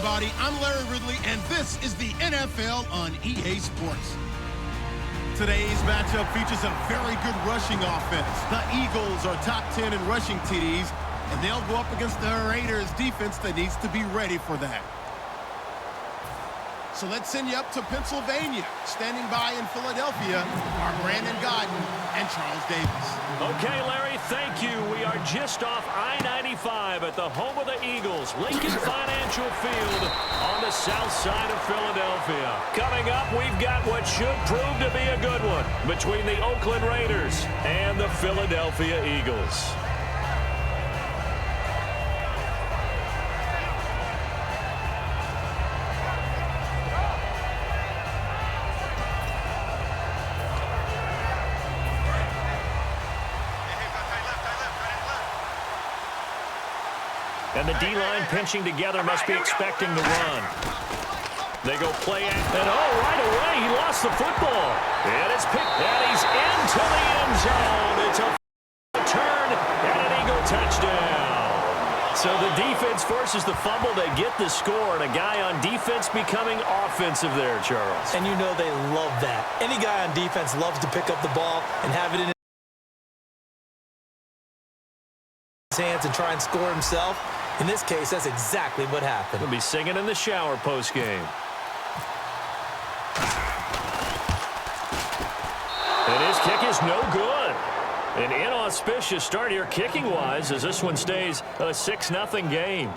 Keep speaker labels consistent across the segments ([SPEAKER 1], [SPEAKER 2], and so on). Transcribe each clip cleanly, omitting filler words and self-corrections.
[SPEAKER 1] everybody. I'm Larry Ridley, and this is the NFL on EA Sports. Today's matchup features a very good rushing offense. The Eagles are top 10 in rushing TDs, and they'll go up against the Raiders defense that needs to be ready for that. So let's send you up to Pennsylvania. Standing by in Philadelphia are Brandon Godden and Charles Davis.
[SPEAKER 2] Okay, Larry, thank you. We are just off I-95 at the home of the Eagles, Lincoln Financial Field on the south side of Philadelphia. Coming up, we've got what should prove to be a good one between the Oakland Raiders and the Philadelphia Eagles. And the D-line pinching together must be expecting the run. They go play act, and right away he lost the football. And it's picked, and he's into the end zone. It's a return and an Eagle touchdown. So the defense forces the fumble. They get the score, and a guy on defense becoming offensive there, Charles.
[SPEAKER 3] And you know they love that. Any guy on defense loves to pick up the ball and have it in his hands and try and score himself. In this case, that's exactly what happened.
[SPEAKER 2] He'll be singing in the shower postgame. And his kick is no good. An inauspicious start here kicking-wise as this one stays a 6-0 game.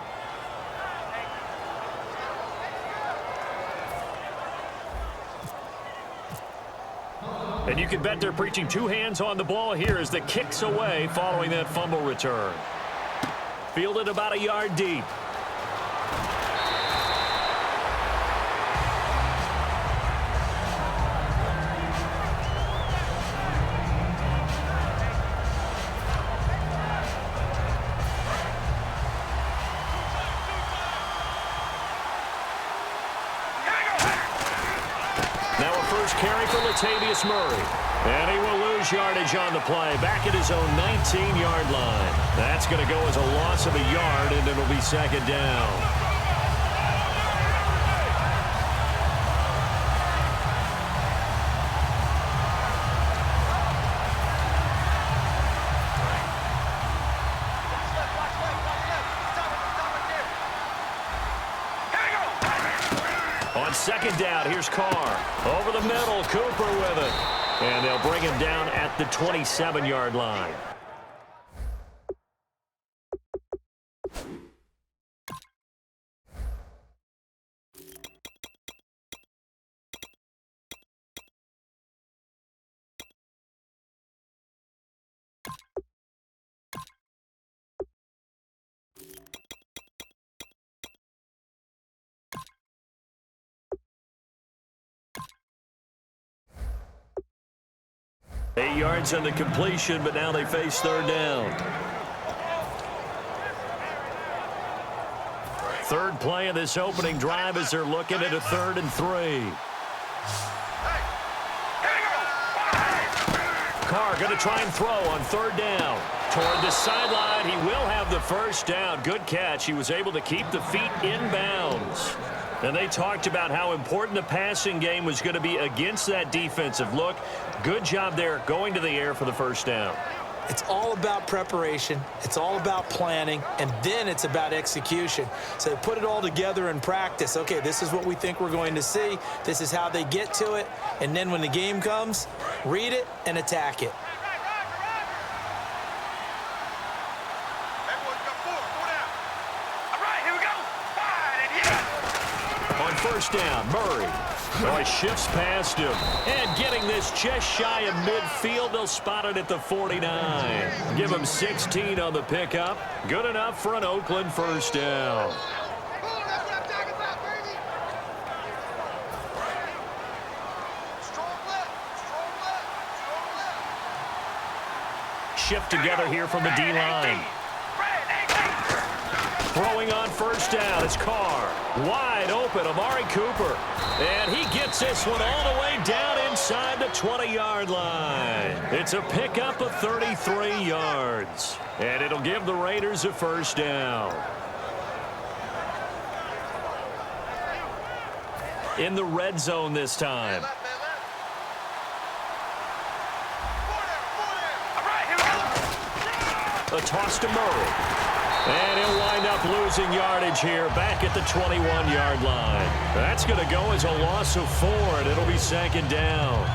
[SPEAKER 2] And you can bet they're preaching two hands on the ball here as the kick's away following that fumble return. Fielded about a yard deep. Now a first carry for Latavius Murray. And he will lose yardage on the play, back at his own 19-yard line. That's going to go as a loss of a yard, and it'll be second down. On second down, here's Carr. Over the middle, Cooper with it. And they'll bring him down at the 27-yard line. Eight yards on the completion, but now they face third down. Third play of this opening drive as they're looking at a 3rd and 3. Carr going to try and throw on third down. Toward the sideline, he will have the first down. Good catch. He was able to keep the feet in bounds. And they talked about how important the passing game was going to be against that defensive look. Good job there going to the air for the first down.
[SPEAKER 3] It's all about preparation. It's all about planning. And then it's about execution. So they put it all together in practice. Okay, this is what we think we're going to see. This is how they get to it. And then when the game comes, read it and attack it.
[SPEAKER 2] First down, Murray. Oh, he shifts past him. And getting this just shy of midfield, they'll spot it at the 49. Give him 16 on the pickup. Good enough for an Oakland first down. Shift together here from the D-line. Throwing on first down, it's Carr. Wide open, Amari Cooper. And he gets this one all the way down inside the 20-yard line. It's a pickup of 33 yards. And it'll give the Raiders a first down. in the red zone this time. A toss to Murray. And he'll wind up losing yardage here back at the 21-yard line. That's going to go as a loss of 4, and it'll be 2nd down.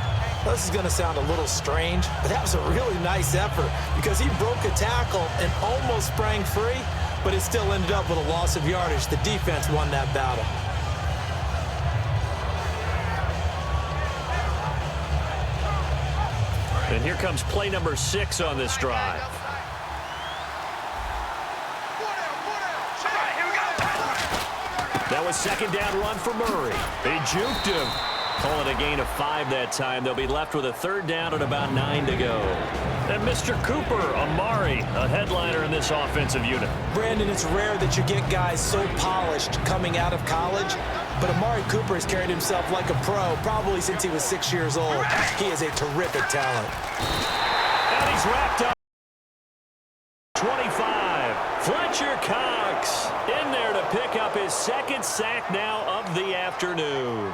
[SPEAKER 3] This is going to sound a little strange, but that was a really nice effort because he broke a tackle and almost sprang free, but it still ended up with a loss of yardage. The defense won that battle.
[SPEAKER 2] And here comes play number 6 on this drive. That was 2nd down run for Murray. They juked him. Call it a gain of 5 that time. They'll be left with a 3rd down and about 9 to go. And Mr. Cooper, Amari, a headliner in this offensive unit.
[SPEAKER 3] Brandon, it's rare that you get guys so polished coming out of college, but Amari Cooper has carried himself like a pro probably since he was 6 years old. He is a terrific talent.
[SPEAKER 2] And he's wrapped up. 25. Fletcher Cox in there to pick up his 2nd sack now of the afternoon.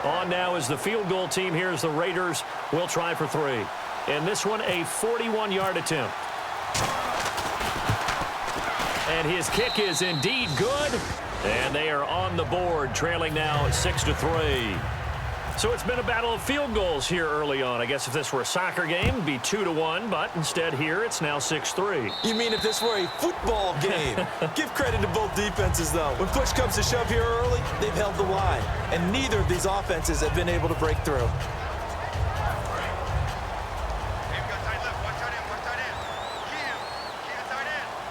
[SPEAKER 2] On now is the field goal team. Here's the Raiders. Will try for 3. And this one, a 41-yard attempt. And his kick is indeed good. And they are on the board, trailing now 6-3. So it's been a battle of field goals here early on. I guess if this were a soccer game, it'd be 2-1, but instead here it's now 6-3.
[SPEAKER 3] You mean if this were a football game? Give credit to both defenses, though. When push comes to shove here early, they've held the line, and neither of these offenses have been able to break through.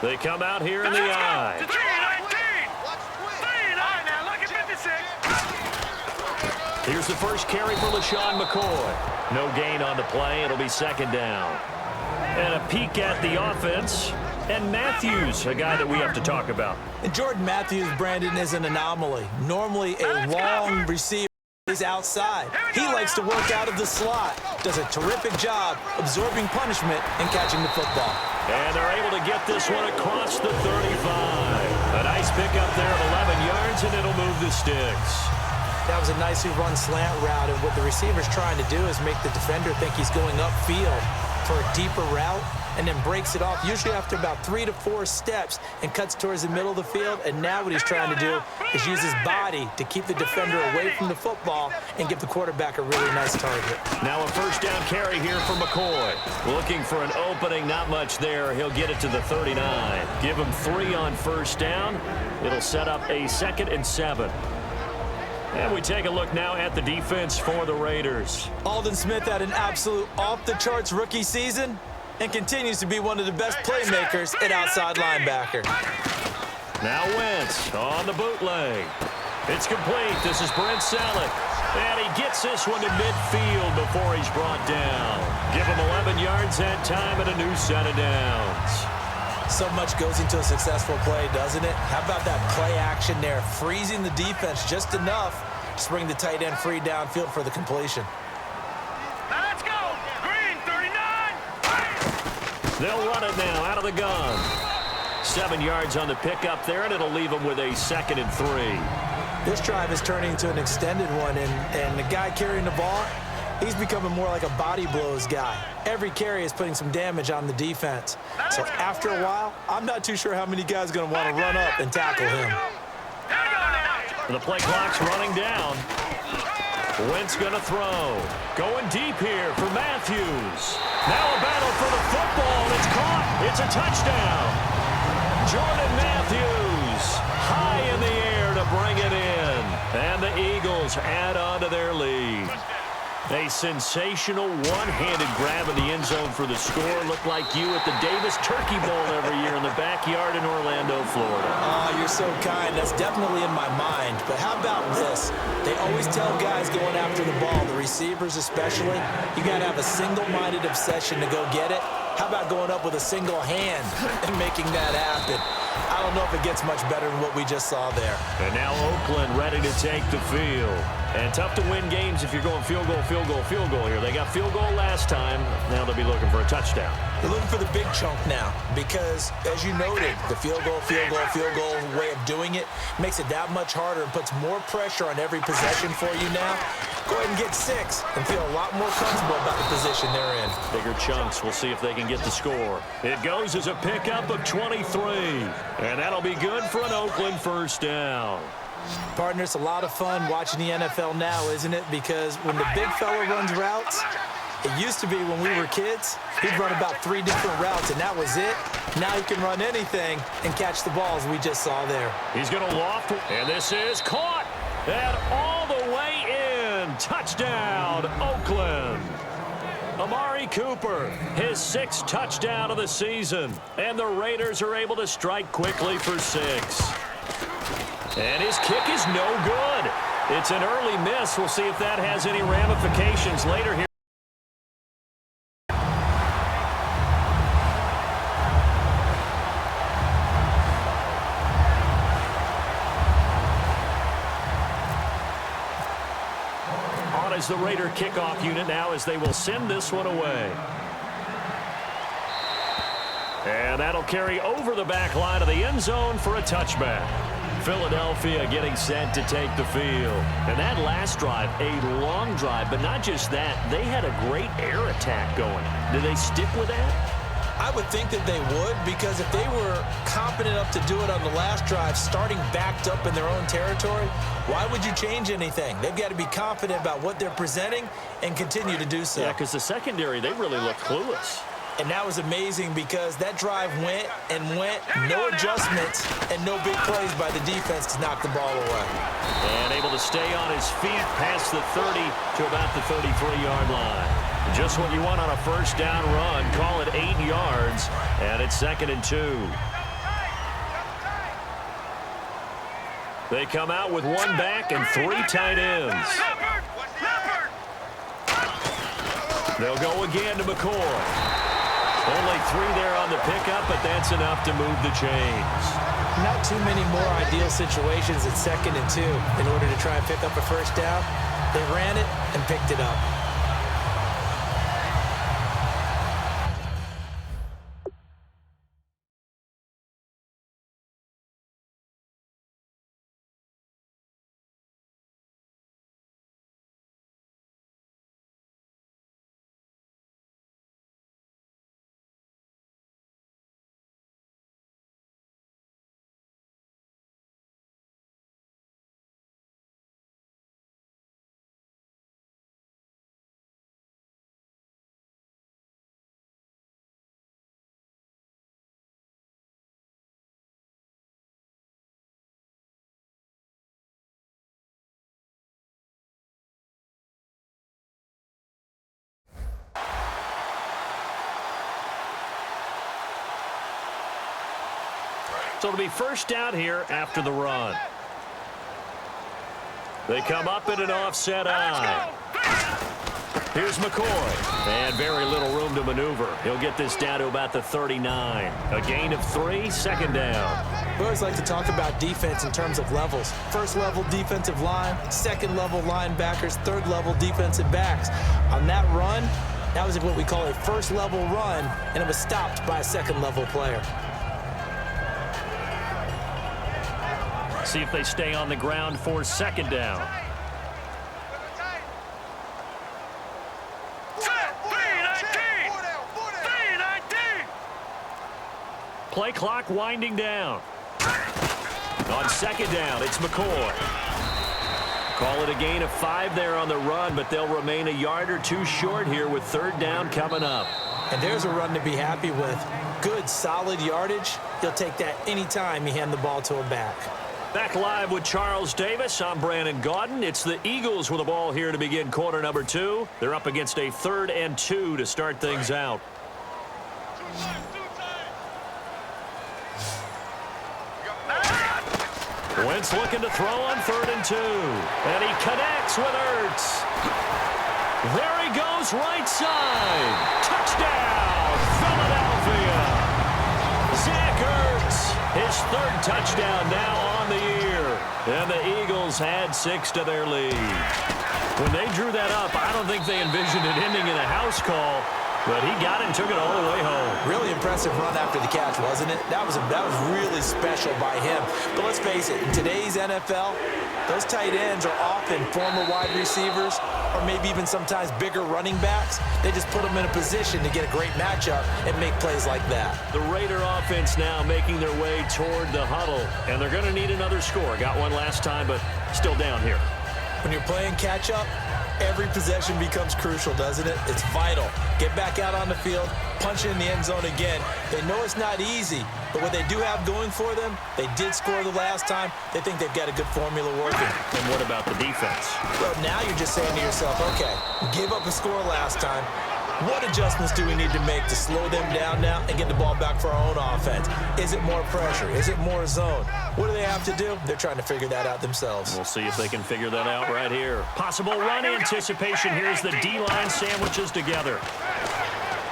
[SPEAKER 2] They come out here in the eye. Here's the first carry for LaShawn McCoy. No gain on the play. It'll be 2nd down. And a peek at the offense. And Matthews, a guy that we have to talk about.
[SPEAKER 3] And Jordan Matthews, Brandon, is an anomaly. Normally a long receiver is outside. He likes to work out of the slot. Does a terrific job absorbing punishment and catching the football.
[SPEAKER 2] And they're able to get this one across the 35. A nice pickup there of 11 yards, and it'll move the sticks.
[SPEAKER 3] That was a nicely run slant route, and what the receiver's trying to do is make the defender think he's going upfield for a deeper route and then breaks it off, usually after about 3 to 4 steps, and cuts towards the middle of the field. And now what he's trying to do is use his body to keep the defender away from the football and give the quarterback a really nice target.
[SPEAKER 2] Now a 1st down carry here for McCoy. Looking for an opening, not much there. He'll get it to the 39. Give him 3 on 1st down. It'll set up a 2nd and 7. And we take a look now at the defense for the Raiders.
[SPEAKER 3] Aldon Smith had an absolute off-the-charts rookie season and continues to be one of the best playmakers at outside linebacker.
[SPEAKER 2] Now Wentz on the bootleg. It's complete. This is Brent Selleck. And he gets this one to midfield before he's brought down. Give him 11 yards that time and a new set of downs.
[SPEAKER 3] So much goes into a successful play, doesn't it? How about that play action there, freezing the defense just enough to bring the tight end free downfield for the completion.
[SPEAKER 4] Now let's go. Green, 39.
[SPEAKER 2] They'll run it now out of the gun. 7 yards on the pickup there, and it'll leave them with a 2nd and 3.
[SPEAKER 3] This drive is turning into an extended one, and the guy carrying the ball, he's becoming more like a body blows guy. Every carry is putting some damage on the defense. So after a while, I'm not too sure how many guys are going to want to run up and tackle him.
[SPEAKER 2] The play clock's running down. Wentz going to throw. Going deep here for Matthews. Now a battle for the football. It's caught. It's a touchdown. Jordan Matthews high in the air to bring it in. And the Eagles add on to their lead. A sensational one-handed grab in the end zone for the score. Looked like you at the Davis Turkey Bowl every year in the backyard in Orlando, Florida.
[SPEAKER 3] Oh, you're so kind. That's definitely in my mind. But how about this? They always tell guys going after the ball, the receivers especially, you got to have a single-minded obsession to go get it. How about going up with a single hand and making that happen? I don't know if it gets much better than what we just saw there.
[SPEAKER 2] And now Oakland ready to take the field. And tough to win games if you're going field goal, field goal, field goal here. They got field goal last time. Now they'll be looking for a touchdown.
[SPEAKER 3] They're looking for the big chunk now because, as you noted, the field goal way of doing it makes it that much harder and puts more pressure on every possession for you now. Go ahead and get 6 and feel a lot more comfortable about the position they're in.
[SPEAKER 2] Bigger chunks. We'll see if they can get the score. It goes as a pickup of 23. And that'll be good for an Oakland first down.
[SPEAKER 3] Partner, it's a lot of fun watching the NFL now, isn't it? Because when the big fella runs routes, it used to be when we were kids, he'd run about 3 different routes, and that was it. Now he can run anything and catch the balls we just saw there.
[SPEAKER 2] He's going to loft, and this is caught. And all the way in. Touchdown, Oakland. Amari Cooper, his 6th touchdown of the season. And the Raiders are able to strike quickly for 6. And his kick is no good. It's an early miss. We'll see if that has any ramifications later here. On is the Raider kickoff unit now as they will send this one away. And that'll carry over the back line of the end zone for a touchback. Philadelphia getting set to take the field. And that last drive, a long drive, but not just that. They had a great air attack going. Do they stick with that?
[SPEAKER 3] I would think that they would, because if they were confident enough to do it on the last drive, starting backed up in their own territory, why would you change anything? They've got to be confident about what they're presenting and continue to do so.
[SPEAKER 2] Yeah, because the secondary, they really looked clueless.
[SPEAKER 3] And that was amazing because that drive went and went, no adjustments and no big plays by the defense to knock the ball away.
[SPEAKER 2] And able to stay on his feet past the 30 to about the 33-yard line. Just what you want on a first down run. Call it 8 yards, and it's 2nd and 2. They come out with 1 back and 3 tight ends. They'll go again to McCoy. Only 3 there on the pickup, but that's enough to move the chains.
[SPEAKER 3] Not too many more ideal situations at 2nd and 2 in order to try and pick up a first down. They ran it and picked it up.
[SPEAKER 2] So it'll be first down here after the run. They come up in an offset eye. Here's McCoy. And very little room to maneuver. He'll get this down to about the 39. A gain of 3, 2nd down.
[SPEAKER 3] We always like to talk about defense in terms of levels. First level defensive line, 2nd level linebackers, 3rd level defensive backs. On that run, that was what we call a first level run, and it was stopped by a 2nd level player.
[SPEAKER 2] See if they stay on the ground for 2nd down. Play clock winding down. On 2nd down, it's McCoy. Call it a gain of 5 there on the run, but they'll remain a yard or 2 short here with 3rd down coming up.
[SPEAKER 3] And there's a run to be happy with. Good, solid yardage. He'll take that anytime you hand the ball to a back.
[SPEAKER 2] Back live with Charles Davis. I'm Brandon Gaudin. It's the Eagles with the ball here to begin quarter number 2. They're up against a 3rd and 2 to start things out. Wentz looking to throw on 3rd and 2. And he connects with Ertz. There he goes right side. Touchdown, Philadelphia. Zach Ertz, his 3rd touchdown now on the year. And the Eagles had 6 to their lead. When they drew that up, I don't think they envisioned it ending in a house call, but he got it and took it all the way home.
[SPEAKER 3] Really impressive run after the catch, wasn't it? That was really special by him. But let's face it, in today's NFL, those tight ends are often former wide receivers or maybe even sometimes bigger running backs. They just put them in a position to get a great matchup and make plays like that.
[SPEAKER 2] The Raider offense now making their way toward the huddle, and they're going to need another score. Got one last time, but still down here.
[SPEAKER 3] When you're playing catch-up, every possession becomes crucial, doesn't it? It's vital. Get back out on the field, punch it in the end zone again. They know it's not easy, but what they do have going for them, they did score the last time. They think they've got a good formula working.
[SPEAKER 2] And what about the defense?
[SPEAKER 3] Well, now you're just saying to yourself, okay, give up a score last time. What adjustments do we need to make to slow them down now and get the ball back for our own offense? Is it more pressure? Is it more zone? What do they have to do? They're trying to figure that out themselves.
[SPEAKER 2] We'll see if they can figure that out right here. Possible run anticipation. Here's the D-line sandwiches together.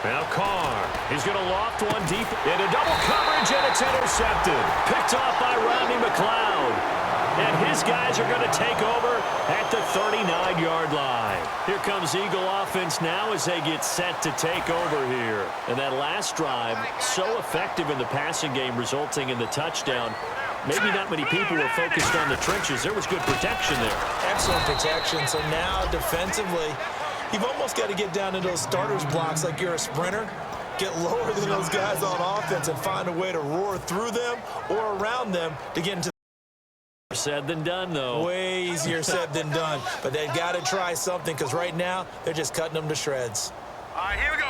[SPEAKER 2] Now Carr, he's going to loft one deep into double coverage, and it's intercepted. Picked off by Rodney McLeod. And his guys are going to take over at the 39-yard line. Here comes Eagle offense now as they get set to take over here. And that last drive, so effective in the passing game, resulting in the touchdown. Maybe not many people were focused on the trenches. There was good protection there.
[SPEAKER 3] Excellent protection. So now defensively, you've almost got to get down to those starters blocks like you're a sprinter. Get lower than those guys on offense and find a way to roar through them or around them to get into.
[SPEAKER 2] Said than done, though.
[SPEAKER 3] Way easier said than done. But they've got to try something because right now they're just cutting them to shreds.
[SPEAKER 4] All right, here we go.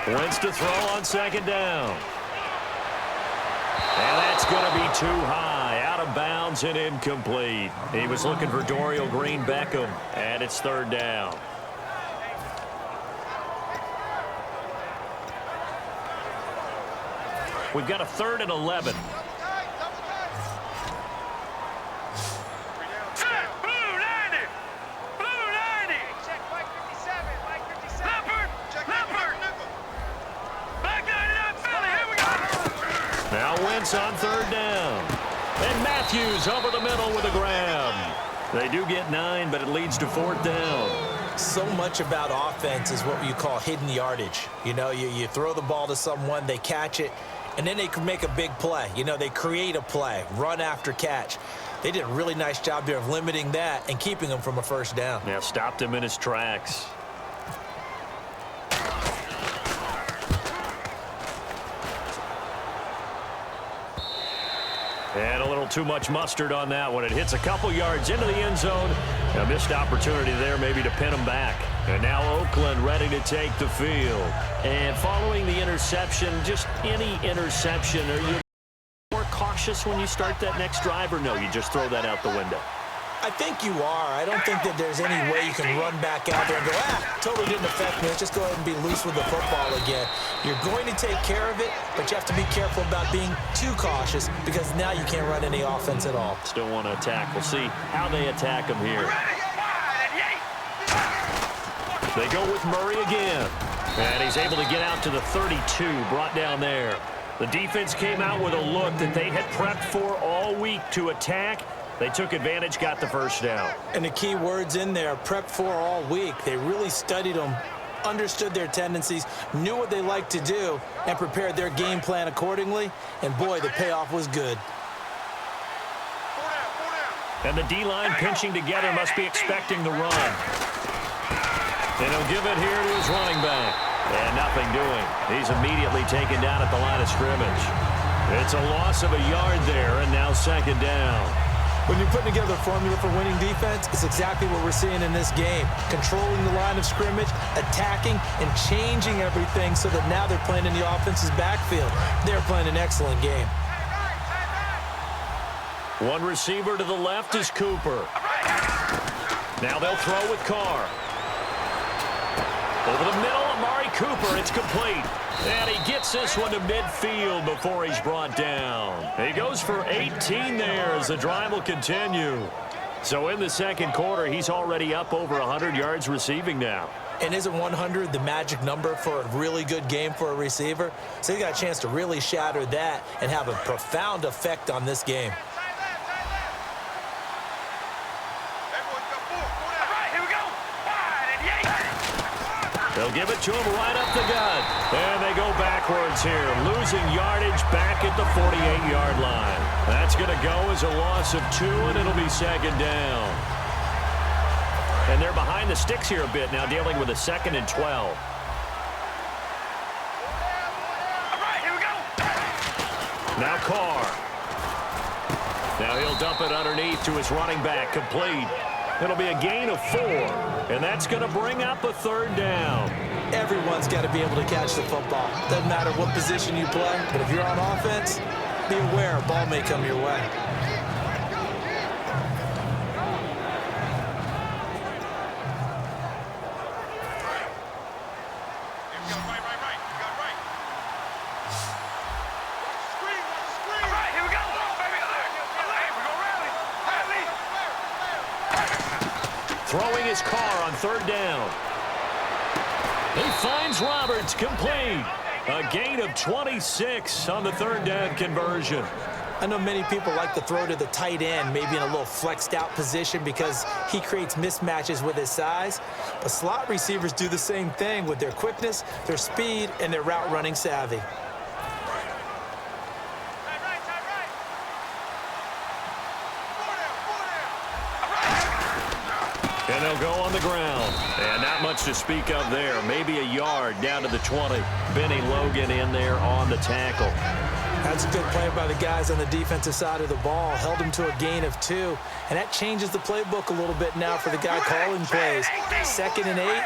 [SPEAKER 4] Over.
[SPEAKER 2] Wentz to throw on second down. And that's going to be too high. Out of bounds and incomplete. He was looking for Dorial Green-Beckham. And it's third down. We've got a 3rd and 11. Now Wentz on 3rd down. And Matthews over the middle with a grab. They do get 9, but it leads to 4th down.
[SPEAKER 3] So much about offense is what you call hidden yardage. You know, you throw the ball to someone, they catch it, and then they can make a big play. You know, they create a play, run after catch. They did a really nice job there of limiting that and keeping him from a first down.
[SPEAKER 2] Yeah, stopped him in his tracks. And a little too much mustard on that one. It hits a couple yards into the end zone. A missed opportunity there maybe to pin them back. And now Oakland ready to take the field. And following the interception, just any interception, are you more cautious when you start that next drive, or no, you just throw that out the window?
[SPEAKER 3] I think you are. I don't think that there's any way you can run back out there and go, totally didn't affect me. Let's just go ahead and be loose with the football again. You're going to take care of it, but you have to be careful about being too cautious because now you can't run any offense at all.
[SPEAKER 2] Still want to attack. We'll see how they attack them here. They go with Murray again. And he's able to get out to the 32, brought down there. The defense came out with a look that they had prepped for all week to attack. They took advantage, got the first down.
[SPEAKER 3] And the key words in there, prep for all week. They really studied them, understood their tendencies, knew what they liked to do, and prepared their game plan accordingly. And, boy, the payoff was good.
[SPEAKER 2] And the D-line pinching together must be expecting the run. And he'll give it here to his running back. And nothing doing. He's immediately taken down at the line of scrimmage. It's a loss of a yard there, and now second down.
[SPEAKER 3] When you're putting together a formula for winning defense, it's exactly what we're seeing in this game. Controlling the line of scrimmage, attacking, and changing everything so that now they're playing in the offense's backfield. They're playing an excellent game.
[SPEAKER 2] One receiver to the left is Cooper. Now they'll throw with Carr. Over the middle, Amari Cooper. It's complete. And he gets this one to midfield before he's brought down. He goes for 18 there as the drive will continue. So in the second quarter, he's already up over 100 yards receiving now.
[SPEAKER 3] And isn't 100 the magic number for a really good game for a receiver? So he got a chance to really shatter that and have a profound effect on this game.
[SPEAKER 2] They'll give it to him right up the gut. And they go backwards here, losing yardage back at the 48-yard line. That's going to go as a loss of 2, and it'll be second down. And they're behind the sticks here a bit now, dealing with a 2nd and 12.
[SPEAKER 4] All right, here we go.
[SPEAKER 2] Now Carr. Now he'll dump it underneath to his running back, complete. It'll be a gain of 4, and that's going to bring up a 3rd down.
[SPEAKER 3] Everyone's got to be able to catch the football. Doesn't matter what position you play, but if you're on offense, be aware a ball may come your way.
[SPEAKER 2] Throwing his car on 3rd down. He finds Roberts, complete. A gain of 26 on the 3rd down conversion.
[SPEAKER 3] I know many people like to throw to the tight end, maybe in a little flexed out position because he creates mismatches with his size. But slot receivers do the same thing with their quickness, their speed, and their route running savvy.
[SPEAKER 2] And they'll go on the ground. And not much to speak of there. Maybe a yard down to the 20. Benny Logan in there on the tackle.
[SPEAKER 3] That's a good play by the guys on the defensive side of the ball. Held him to a gain of 2. And that changes the playbook a little bit now for the guy calling plays. 2nd and 8.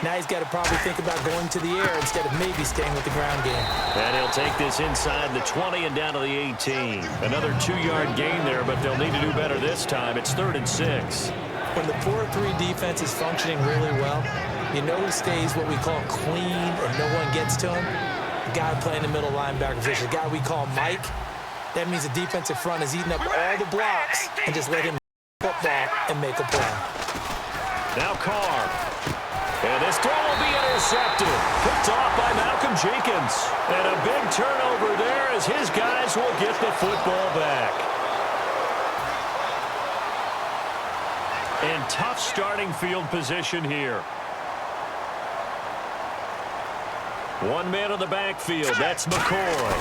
[SPEAKER 3] Now he's got to probably think about going to the air instead of maybe staying with the ground game.
[SPEAKER 2] And he'll take this inside the 20 and down to the 18. Another 2-yard gain there, but they'll need to do better this time. It's 3rd and 6.
[SPEAKER 3] When the 4-3 defense is functioning really well, you know he stays what we call clean and no one gets to him. The guy playing the middle linebacker position, the guy we call Mike, that means the defensive front is eating up all the blocks and just let him football and make a play.
[SPEAKER 2] Now Carr. And this throw will be intercepted. Picked off by Malcolm Jenkins. And a big turnover there as his guys will get the football back. And tough starting field position here. 1 man on the backfield. That's McCoy.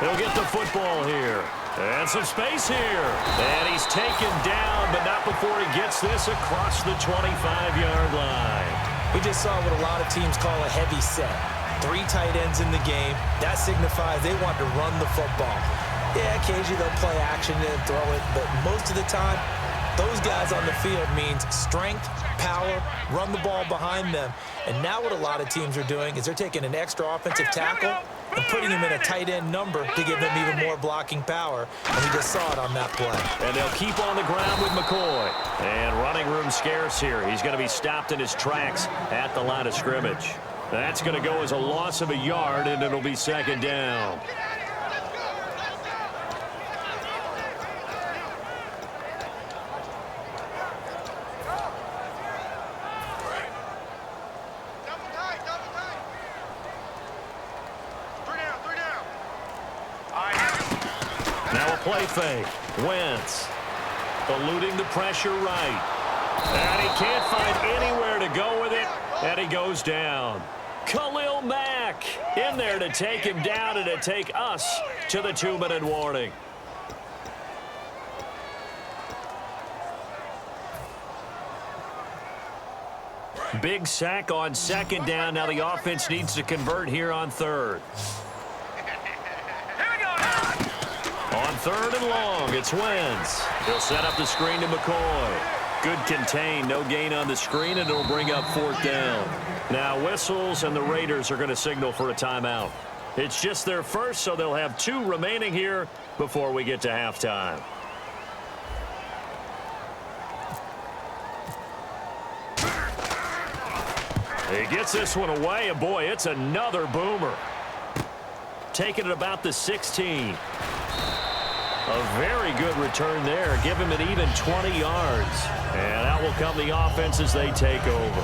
[SPEAKER 2] He'll get the football here. And some space here. And he's taken down, but not before he gets this across the 25-yard line.
[SPEAKER 3] We just saw what a lot of teams call a heavy set. 3 tight ends in the game. That signifies they want to run the football. Yeah, occasionally they'll play action and throw it, but most of the time, those guys on the field means strength, power, run the ball behind them. And now what a lot of teams are doing is they're taking an extra offensive tackle and putting him in a tight end number to give them even more blocking power. And we just saw it on that play.
[SPEAKER 2] And they'll keep on the ground with McCoy. And running room scarce here. He's going to be stopped in his tracks at the line of scrimmage. That's going to go as a loss of a yard, and it'll be 2nd down. Play fake. Wentz eluding the pressure right. And he can't find anywhere to go with it. And he goes down. Khalil Mack in there to take him down and to take us to the 2-minute warning. Big sack on 2nd down. Now the offense needs to convert here on 3rd. On 3rd and long, it's Wentz. He'll set up the screen to McCoy. Good contain, no gain on the screen, and it'll bring up 4th down. Now whistles, and the Raiders are going to signal for a timeout. It's just their first, so they'll have 2 remaining here before we get to halftime. He gets this one away, and boy, it's another boomer. Taking it about the 16. A very good return there. Give him an even 20 yards. And out will come the offense as they take over.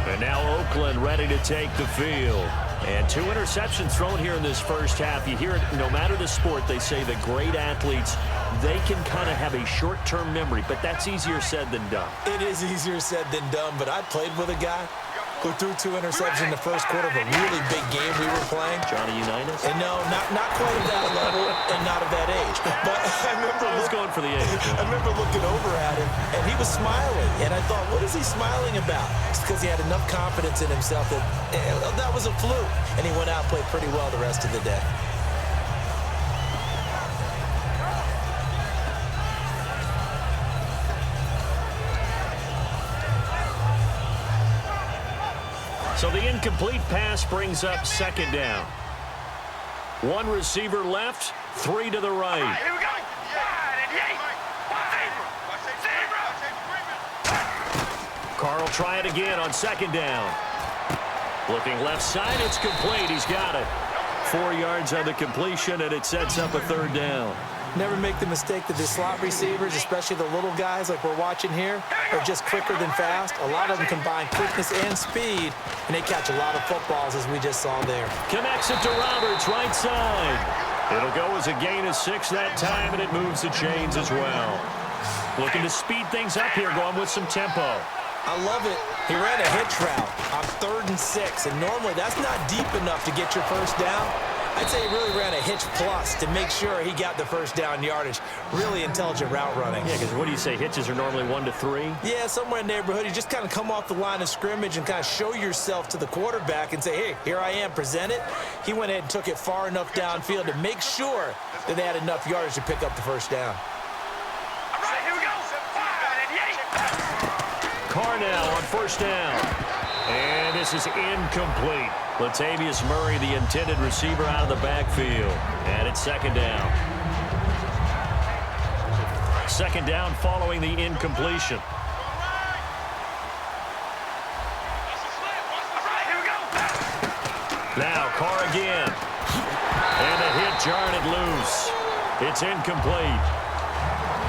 [SPEAKER 2] And now Oakland ready to take the field. And 2 interceptions thrown here in this first half. You hear it, no matter the sport, they say the great athletes, they can kind of have a short-term memory, but that's easier said than done.
[SPEAKER 3] It is easier said than done, but I played with a guy who threw 2 interceptions in the first quarter of a really big game we were playing.
[SPEAKER 2] Johnny Unitas?
[SPEAKER 3] And no, not quite at that level and not at that age. But I was
[SPEAKER 2] going for the age.
[SPEAKER 3] I remember looking over at him, and he was smiling. And I thought, what is he smiling about? It's because he had enough confidence in himself that that was a fluke. And he went out and played pretty well the rest of the day.
[SPEAKER 2] So the incomplete pass brings up second down. 1 receiver left, 3 to the right.
[SPEAKER 4] Here we go.
[SPEAKER 2] Carr will try it again on second down. Looking left side, it's complete. He's got it. 4 yards on the completion, and it sets up a third down.
[SPEAKER 3] Never make the mistake that the slot receivers, especially the little guys like we're watching here, are just quicker than fast. A lot of them combine quickness and speed, and they catch a lot of footballs, as we just saw there.
[SPEAKER 2] Connects it to Roberts, right side. It'll go as a gain of 6 that time, and it moves the chains as well. Looking to speed things up here, going with some tempo.
[SPEAKER 3] I love it. He ran a hitch route on 3rd and 6, and normally that's not deep enough to get your first down. I'd say he really ran a hitch plus to make sure he got the first down yardage. Really intelligent route running.
[SPEAKER 2] Yeah, because what do you say, hitches are normally 1 to 3?
[SPEAKER 3] Yeah, somewhere in the neighborhood. You just kind of come off the line of scrimmage and kind of show yourself to the quarterback and say, hey, here I am, present it. He went ahead and took it far enough downfield to make sure that they had enough yardage to pick up the first down.
[SPEAKER 4] All right, here we go.
[SPEAKER 2] Carr now on first down. And this is incomplete. Latavius Murray, the intended receiver, out of the backfield. And it's second down. Second down following the incompletion. Now Carr again. And the hit jarred it loose. It's incomplete.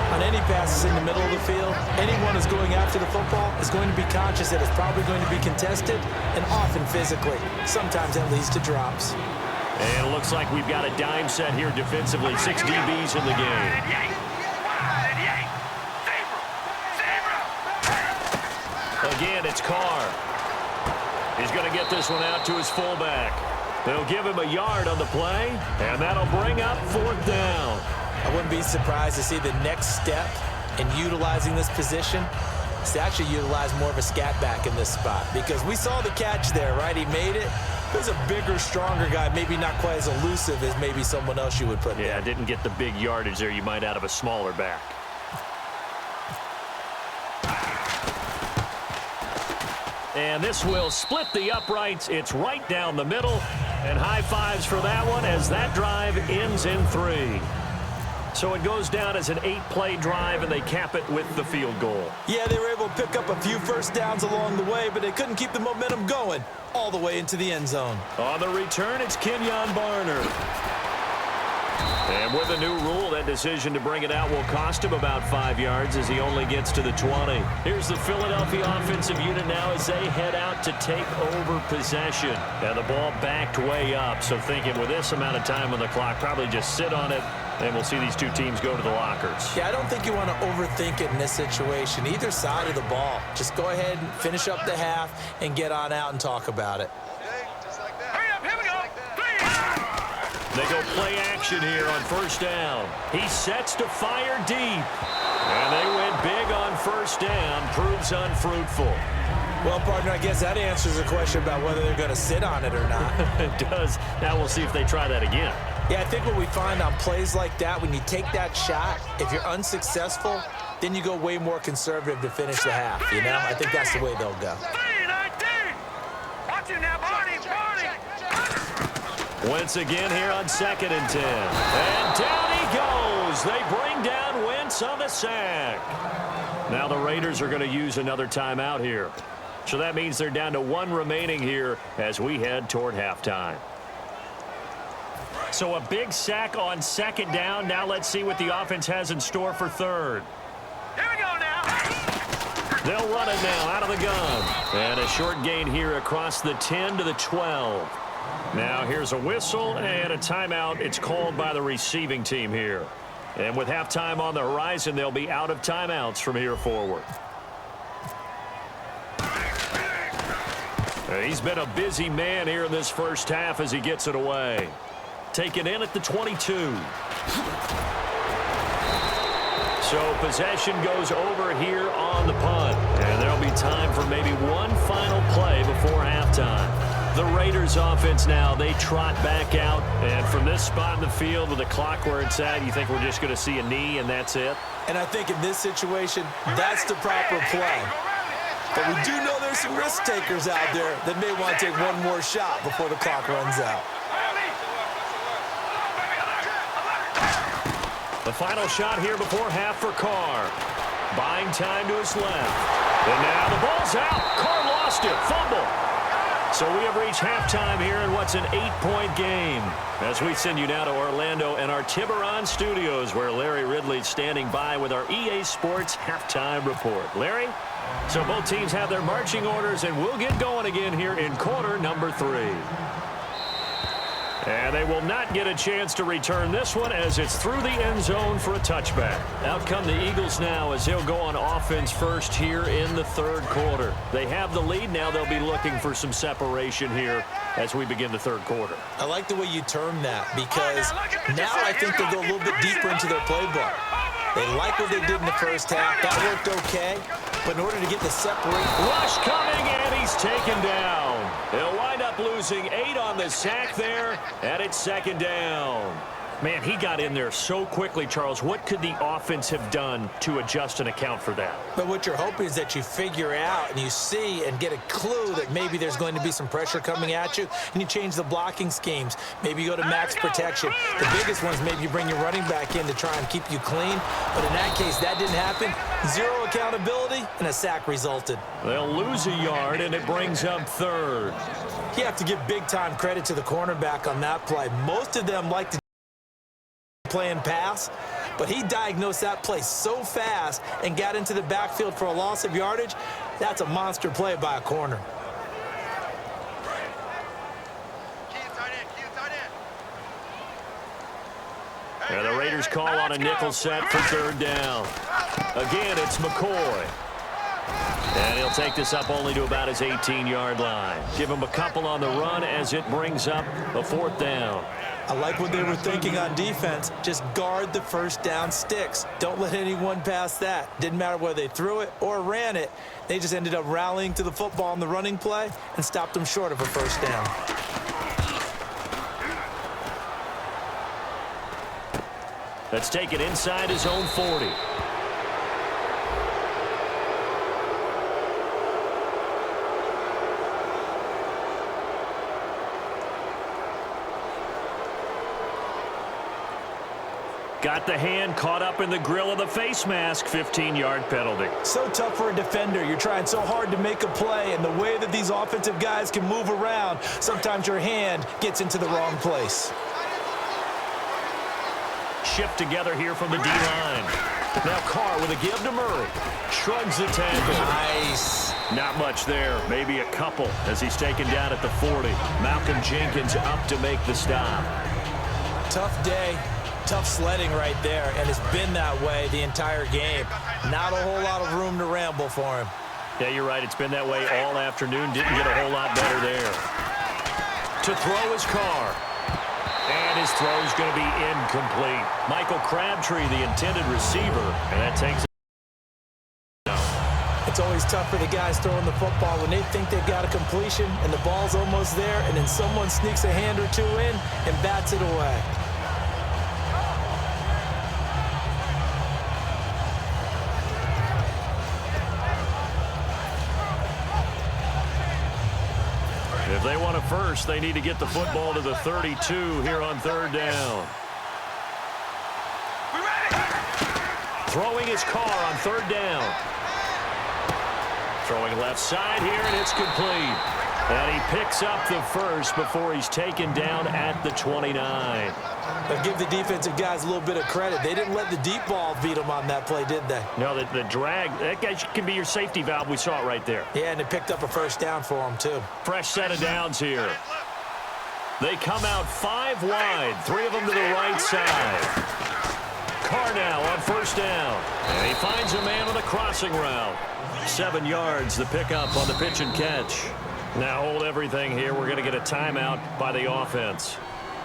[SPEAKER 3] On any passes in the middle of the field, anyone who's going after the football is going to be conscious that it's probably going to be contested and often physically. Sometimes that leads to drops.
[SPEAKER 2] And it looks like we've got a dime set here defensively. 6 DBs in the game. Again, it's Carr. He's going to get this one out to his fullback. They'll give him a yard on the play, and that'll bring up 4th down.
[SPEAKER 3] I wouldn't be surprised to see the next step in utilizing this position is to actually utilize more of a scat back in this spot, because we saw the catch there, right? He made it. He's a bigger, stronger guy, maybe not quite as elusive as maybe someone else you would put there.
[SPEAKER 2] Yeah, didn't get the big yardage there you might out of a smaller back. And this will split the uprights. It's right down the middle. And high fives for that one as that drive ends in 3. So it goes down as an 8-play drive, and they cap it with the field goal.
[SPEAKER 3] Yeah, they were able to pick up a few first downs along the way, but they couldn't keep the momentum going all the way into the end zone.
[SPEAKER 2] On the return, it's Kenyon Barner. And with a new rule, that decision to bring it out will cost him about 5 yards as he only gets to the 20. Here's the Philadelphia offensive unit now as they head out to take over possession. And the ball backed way up, so thinking with this amount of time on the clock, probably just sit on it, and we'll see these two teams go to the lockers.
[SPEAKER 3] Yeah, I don't think you want to overthink it in this situation. Either side of the ball. Just go ahead and finish up the half and get on out and talk about it.
[SPEAKER 4] Hurry up, here we go. 3.
[SPEAKER 2] They go play action here on first down. He sets to fire deep. And they went big on first down. Proves unfruitful.
[SPEAKER 3] Well, partner, I guess that answers the question about whether they're going to sit on it or not.
[SPEAKER 2] It does. Now we'll see if they try that again.
[SPEAKER 3] Yeah, I think what we find on plays like that, when you take that shot, if you're unsuccessful, then you go way more conservative to finish the half, you know? I think that's the way they'll go.
[SPEAKER 4] 3-19. Watch him now, Barney.
[SPEAKER 2] Wentz again here on 2nd and 10. And down he goes. They bring down Wentz on the sack. Now the Raiders are going to use another timeout here. So that means they're down to 1 remaining here as we head toward halftime. So a big sack on 2nd down. Now let's see what the offense has in store for 3rd.
[SPEAKER 4] Here we go now.
[SPEAKER 2] They'll run it now out of the gun. And a short gain here across the 10 to the 12. Now here's a whistle and a timeout. It's called by the receiving team here. And with halftime on the horizon, they'll be out of timeouts from here forward. He's been a busy man here in this first half as he gets it away. Taken in at the 22. So possession goes over here on the punt. And there'll be time for maybe one final play before halftime. The Raiders offense now, they trot back out. And from this spot in the field with the clock where it's at, you think we're just going to see a knee and that's it?
[SPEAKER 3] And I think in this situation, that's the proper play. But we do know there's some risk takers out there that may want to take one more shot before the clock runs out.
[SPEAKER 2] The final shot here before half for Carr. Buying time to his left. And now the ball's out. Carr lost it. Fumble. So we have reached halftime here in what's an 8-point game. As we send you now to Orlando and our Tiburon studios where Larry Ridley's standing by with our EA Sports halftime report. Larry? So both teams have their marching orders and we'll get going again here in quarter number 3. And they will not get a chance to return this one as it's through the end zone for a touchback. Out come the Eagles now as they'll go on offense first here in the third quarter. They have the lead. Now they'll be looking for some separation here as we begin the third quarter.
[SPEAKER 3] I like the way you term that because now I think they'll go a little bit deeper into their playbook. They like what they did in the first half. That worked okay. But in order to get the separation...
[SPEAKER 2] Rush coming, and he's taken down. They'll wind up losing 8 on the sack there, and it's second down. Man, he got in there so quickly, Charles. What could the offense have done to adjust and account for that?
[SPEAKER 3] But what you're hoping is that you figure out and you see and get a clue that maybe there's going to be some pressure coming at you, and you change the blocking schemes. Maybe you go to max protection. The biggest ones, maybe you bring your running back in to try and keep you clean. But in that case, that didn't happen. 0 accountability, and a sack resulted.
[SPEAKER 2] They'll lose a yard, and it brings up third.
[SPEAKER 3] You have to give big-time credit to the cornerback on that play. Most of them like to play and pass, but he diagnosed that play so fast and got into the backfield for a loss of yardage. That's a monster play by a corner.
[SPEAKER 2] And the Raiders call on a nickel set for third down. Again, it's McCoy. And he'll take this up only to about his 18-yard line. Give him a couple on the run as it brings up a fourth down.
[SPEAKER 3] I like what they were thinking on defense. Just guard the first down sticks. Don't let anyone pass that. Didn't matter whether they threw it or ran it. They just ended up rallying to the football on the running play and stopped them short of a first down.
[SPEAKER 2] Let's take it inside his own 40. Got the hand caught up in the grill of the face mask. 15-yard penalty.
[SPEAKER 3] So tough for a defender. You're trying so hard to make a play, and the way that these offensive guys can move around, sometimes your hand gets into the wrong place.
[SPEAKER 2] Shift together here from the D-line. Now Carr with a give to Murray. Shrugs the tackle.
[SPEAKER 3] Nice.
[SPEAKER 2] Not much there. Maybe a couple as he's taken down at the 40. Malcolm Jenkins up to make the stop.
[SPEAKER 3] Tough day. Tough sledding right there, and it's been that way the entire game. Not a whole lot of room to ramble for him.
[SPEAKER 2] Yeah, you're right. It's been that way all afternoon. Didn't get a whole lot better there. To throw is Carr. And his throw's going to be incomplete. Michael Crabtree, the intended receiver, and that takes it.
[SPEAKER 3] It's always tough for the guys throwing the football when they think they've got a completion and the ball's almost there, and then someone sneaks a hand or two in and bats it away.
[SPEAKER 2] If they want a first, they need to get the football to the 32 here on third down. Throwing his Carr on third down. Throwing left side here, and it's complete. And he picks up the first before he's taken down at the 29.
[SPEAKER 3] But give the defensive guys a little bit of credit. They didn't let the deep ball beat them on that play, did they?
[SPEAKER 2] No, the drag, that guy can be your safety valve. We saw it right there.
[SPEAKER 3] Yeah, and it picked up a first down for them, too.
[SPEAKER 2] Fresh set of downs here. They come out 5 wide, 3 of them to the right side. Carr now on first down. And he finds a man on a crossing route. 7 yards, the pickup on the pitch and catch. Now hold everything here. We're going to get a timeout by the offense.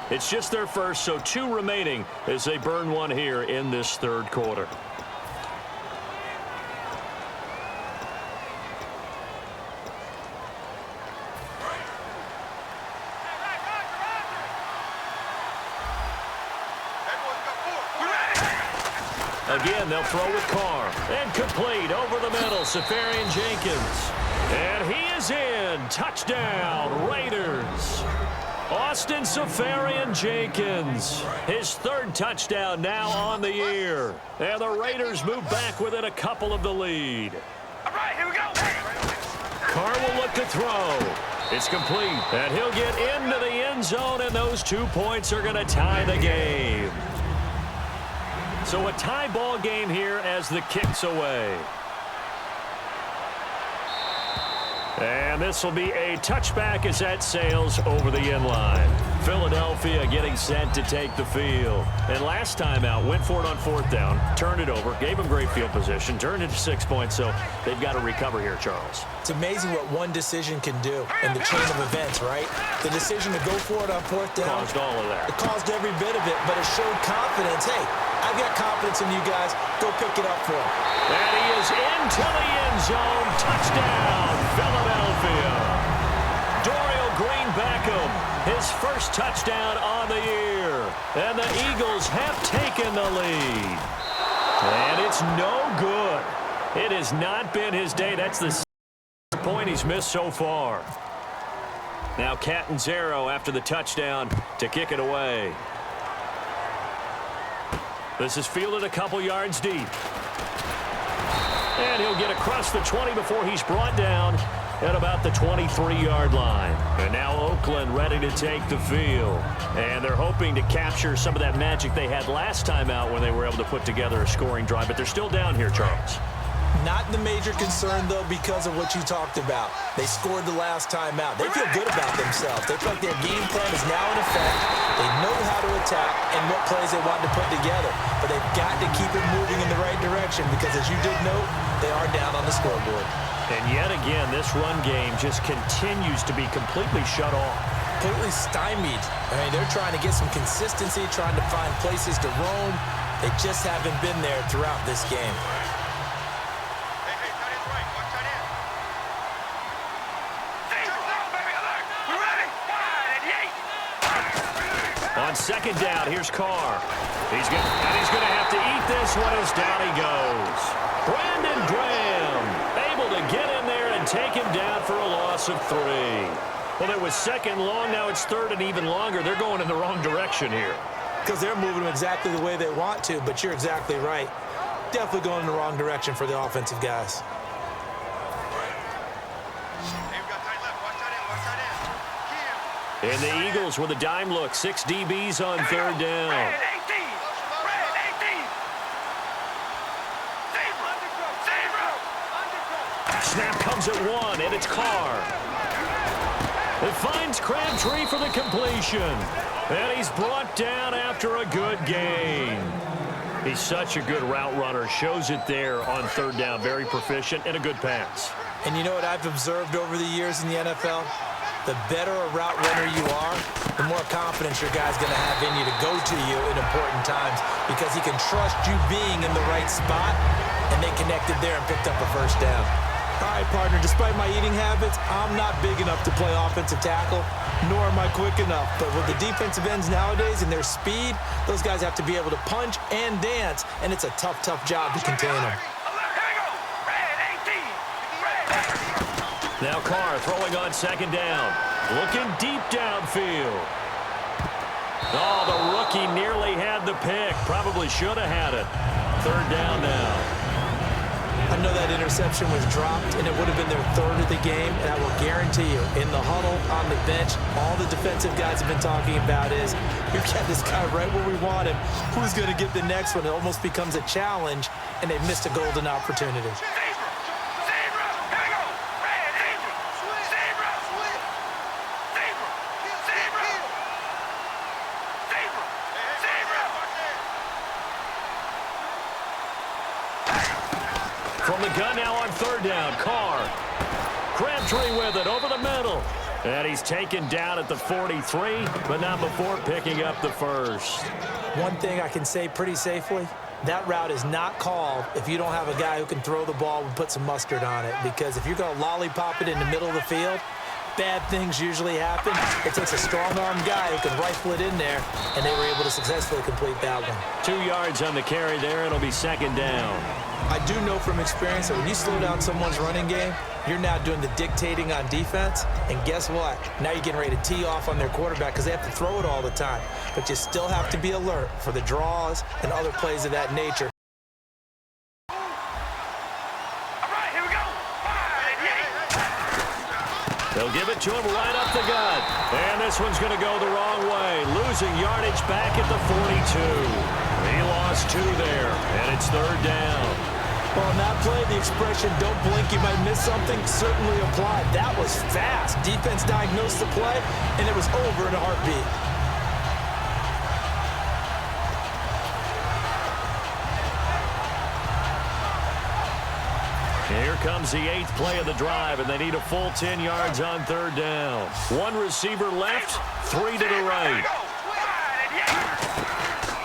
[SPEAKER 2] It's just their first, so 2 remaining as they burn one here in this third quarter. Again, they'll throw with Carr. And complete over the middle, Safarian Jenkins. And he is in. Touchdown, Raiders. Austin Safarian Jenkins, his 3rd touchdown now on the year. And the Raiders move back within a couple of the lead.
[SPEAKER 4] All right, here we go.
[SPEAKER 2] Carr will look to throw. It's complete. And he'll get into the end zone, and those 2 points are going to tie the game. So a tie ball game here as the kick's away. And this will be a touchback as that sails over the end line. Philadelphia getting set to take the field. And last time out, went for it on 4th down, turned it over, gave them great field position, turned it to 6 points, so they've got to recover here, Charles.
[SPEAKER 3] It's amazing what one decision can do in the chain of events, right? The decision to go for it on 4th down.
[SPEAKER 2] Caused all of that.
[SPEAKER 3] It caused every bit of it, but it showed confidence. Hey, I've got confidence in you guys. Go pick it up for him.
[SPEAKER 2] And he is into the end zone. Touchdown, Philadelphia. Dorial Green-Beckham, his first touchdown on the year. And the Eagles have taken the lead. And it's no good. It has not been his day. That's the 6th point he's missed so far. Now Catanzaro after the touchdown to kick it away. This is fielded a couple yards deep. And he'll get across the 20 before he's brought down at about the 23-yard line. And now Oakland ready to take the field. And they're hoping to capture some of that magic they had last time out when they were able to put together a scoring drive. But they're still down here, Charles.
[SPEAKER 3] Not the major concern, though, because of what you talked about. They scored the last time out. They feel good about themselves. They feel like their game plan is now in effect. They know how to attack and what plays they want to put together. But they've got to keep it moving in the right direction because, as you did note, they are down on the scoreboard.
[SPEAKER 2] And yet again, this run game just continues to be completely shut off.
[SPEAKER 3] Completely stymied. I mean, they're trying to get some consistency, trying to find places to roam. They just haven't been there throughout this game.
[SPEAKER 2] On 2nd down, here's Carr. He's going to have to eat this one as down he goes. Brandon Graham able to get in there and take him down for a loss of 3. Well, it was 2nd long. Now it's 3rd and even longer. They're going in the wrong direction here.
[SPEAKER 3] Because they're moving them exactly the way they want to, but you're exactly right. Definitely going in the wrong direction for the offensive guys.
[SPEAKER 2] And the Eagles with a dime look. 6 DBs on 3rd down. Snap comes at 1, and it's Carr. It finds Crabtree for the completion. And he's brought down after a good gain. He's such a good route runner. Shows it there on 3rd down. Very proficient and a good pass.
[SPEAKER 3] And you know what I've observed over the years in the NFL? The better a route runner you are, the more confidence your guy's going to have in you to go to you in important times because he can trust you being in the right spot, and they connected there and picked up a first down. All right, partner, despite my eating habits, I'm not big enough to play offensive tackle, nor am I quick enough. But with the defensive ends nowadays and their speed, those guys have to be able to punch and dance, and it's a tough, tough job to contain them.
[SPEAKER 2] Now Carr throwing on 2nd down. Looking deep downfield. Oh, the rookie nearly had the pick. Probably should have had it. 3rd down now.
[SPEAKER 3] I know that interception was dropped, and it would have been their third of the game, and I will guarantee you, in the huddle, on the bench, all the defensive guys have been talking about is, we've got this guy right where we want him. Who's going to get the next one? It almost becomes a challenge, and they've missed a golden opportunity.
[SPEAKER 2] From the gun now on third down, Carr. Crabtree with it over the middle. And he's taken down at the 43, but not before picking up the first.
[SPEAKER 3] One thing I can say pretty safely, that route is not called if you don't have a guy who can throw the ball and put some mustard on it. Because if you're going to lollipop it in the middle of the field, bad things usually happen. It takes a strong-armed guy who can rifle it in there, and they were able to successfully complete that one.
[SPEAKER 2] 2 yards on the carry there. It'll be second down.
[SPEAKER 3] I do know from experience that when you slow down someone's running game, you're now doing the dictating on defense, and guess what? Now you're getting ready to tee off on their quarterback because they have to throw it all the time. But you still have to be alert for the draws and other plays of that nature.
[SPEAKER 2] They'll give it to him right up the gut. And this one's going to go the wrong way. Losing yardage back at the 42. He lost 2 there, and it's third down.
[SPEAKER 3] Well, on that play, the expression, don't blink, you might miss something, certainly applied. That was fast. Defense diagnosed the play, and it was over in a heartbeat.
[SPEAKER 2] Here comes the 8th play of the drive, and they need a full 10 yards on third down. 1 receiver left, 3 to the right.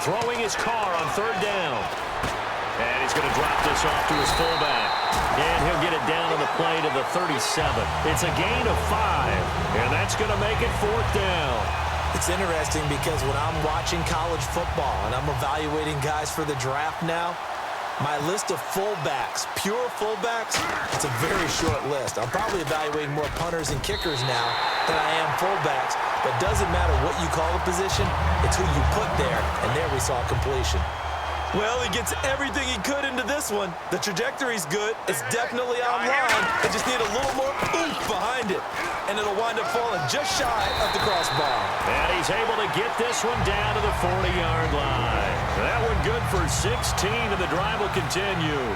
[SPEAKER 2] Throwing his Carr on third down. And he's going to drop this off to his fullback. And he'll get it down on the play to the 37. It's a gain of 5, and that's going to make it fourth down.
[SPEAKER 3] It's interesting because when I'm watching college football and I'm evaluating guys for the draft now, my list of fullbacks, pure fullbacks, it's a very short list. I'm probably evaluating more punters and kickers now than I am fullbacks. But it doesn't matter what you call a position, it's who you put there. And there we saw completion. Well, he gets everything he could into this one. The trajectory's good. It's definitely online. They just need a little more oomph behind it. And it'll wind up falling just shy of the crossbar.
[SPEAKER 2] And he's able to get this one down to the 40-yard line. That one good for 16, and the drive will continue.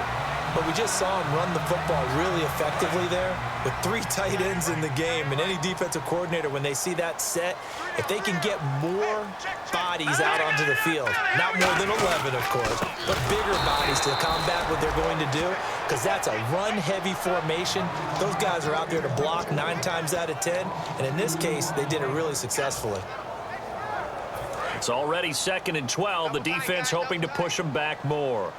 [SPEAKER 3] But we just saw him run the football really effectively there with 3 tight ends in the game. And any defensive coordinator, when they see that set, if they can get more bodies out onto the field, not more than 11, of course, but bigger bodies to combat what they're going to do, because that's a run-heavy formation. Those guys are out there to block 9 times out of 10. And in this case, they did it really successfully.
[SPEAKER 2] It's already 2nd and 12. The defense hoping to push them back more.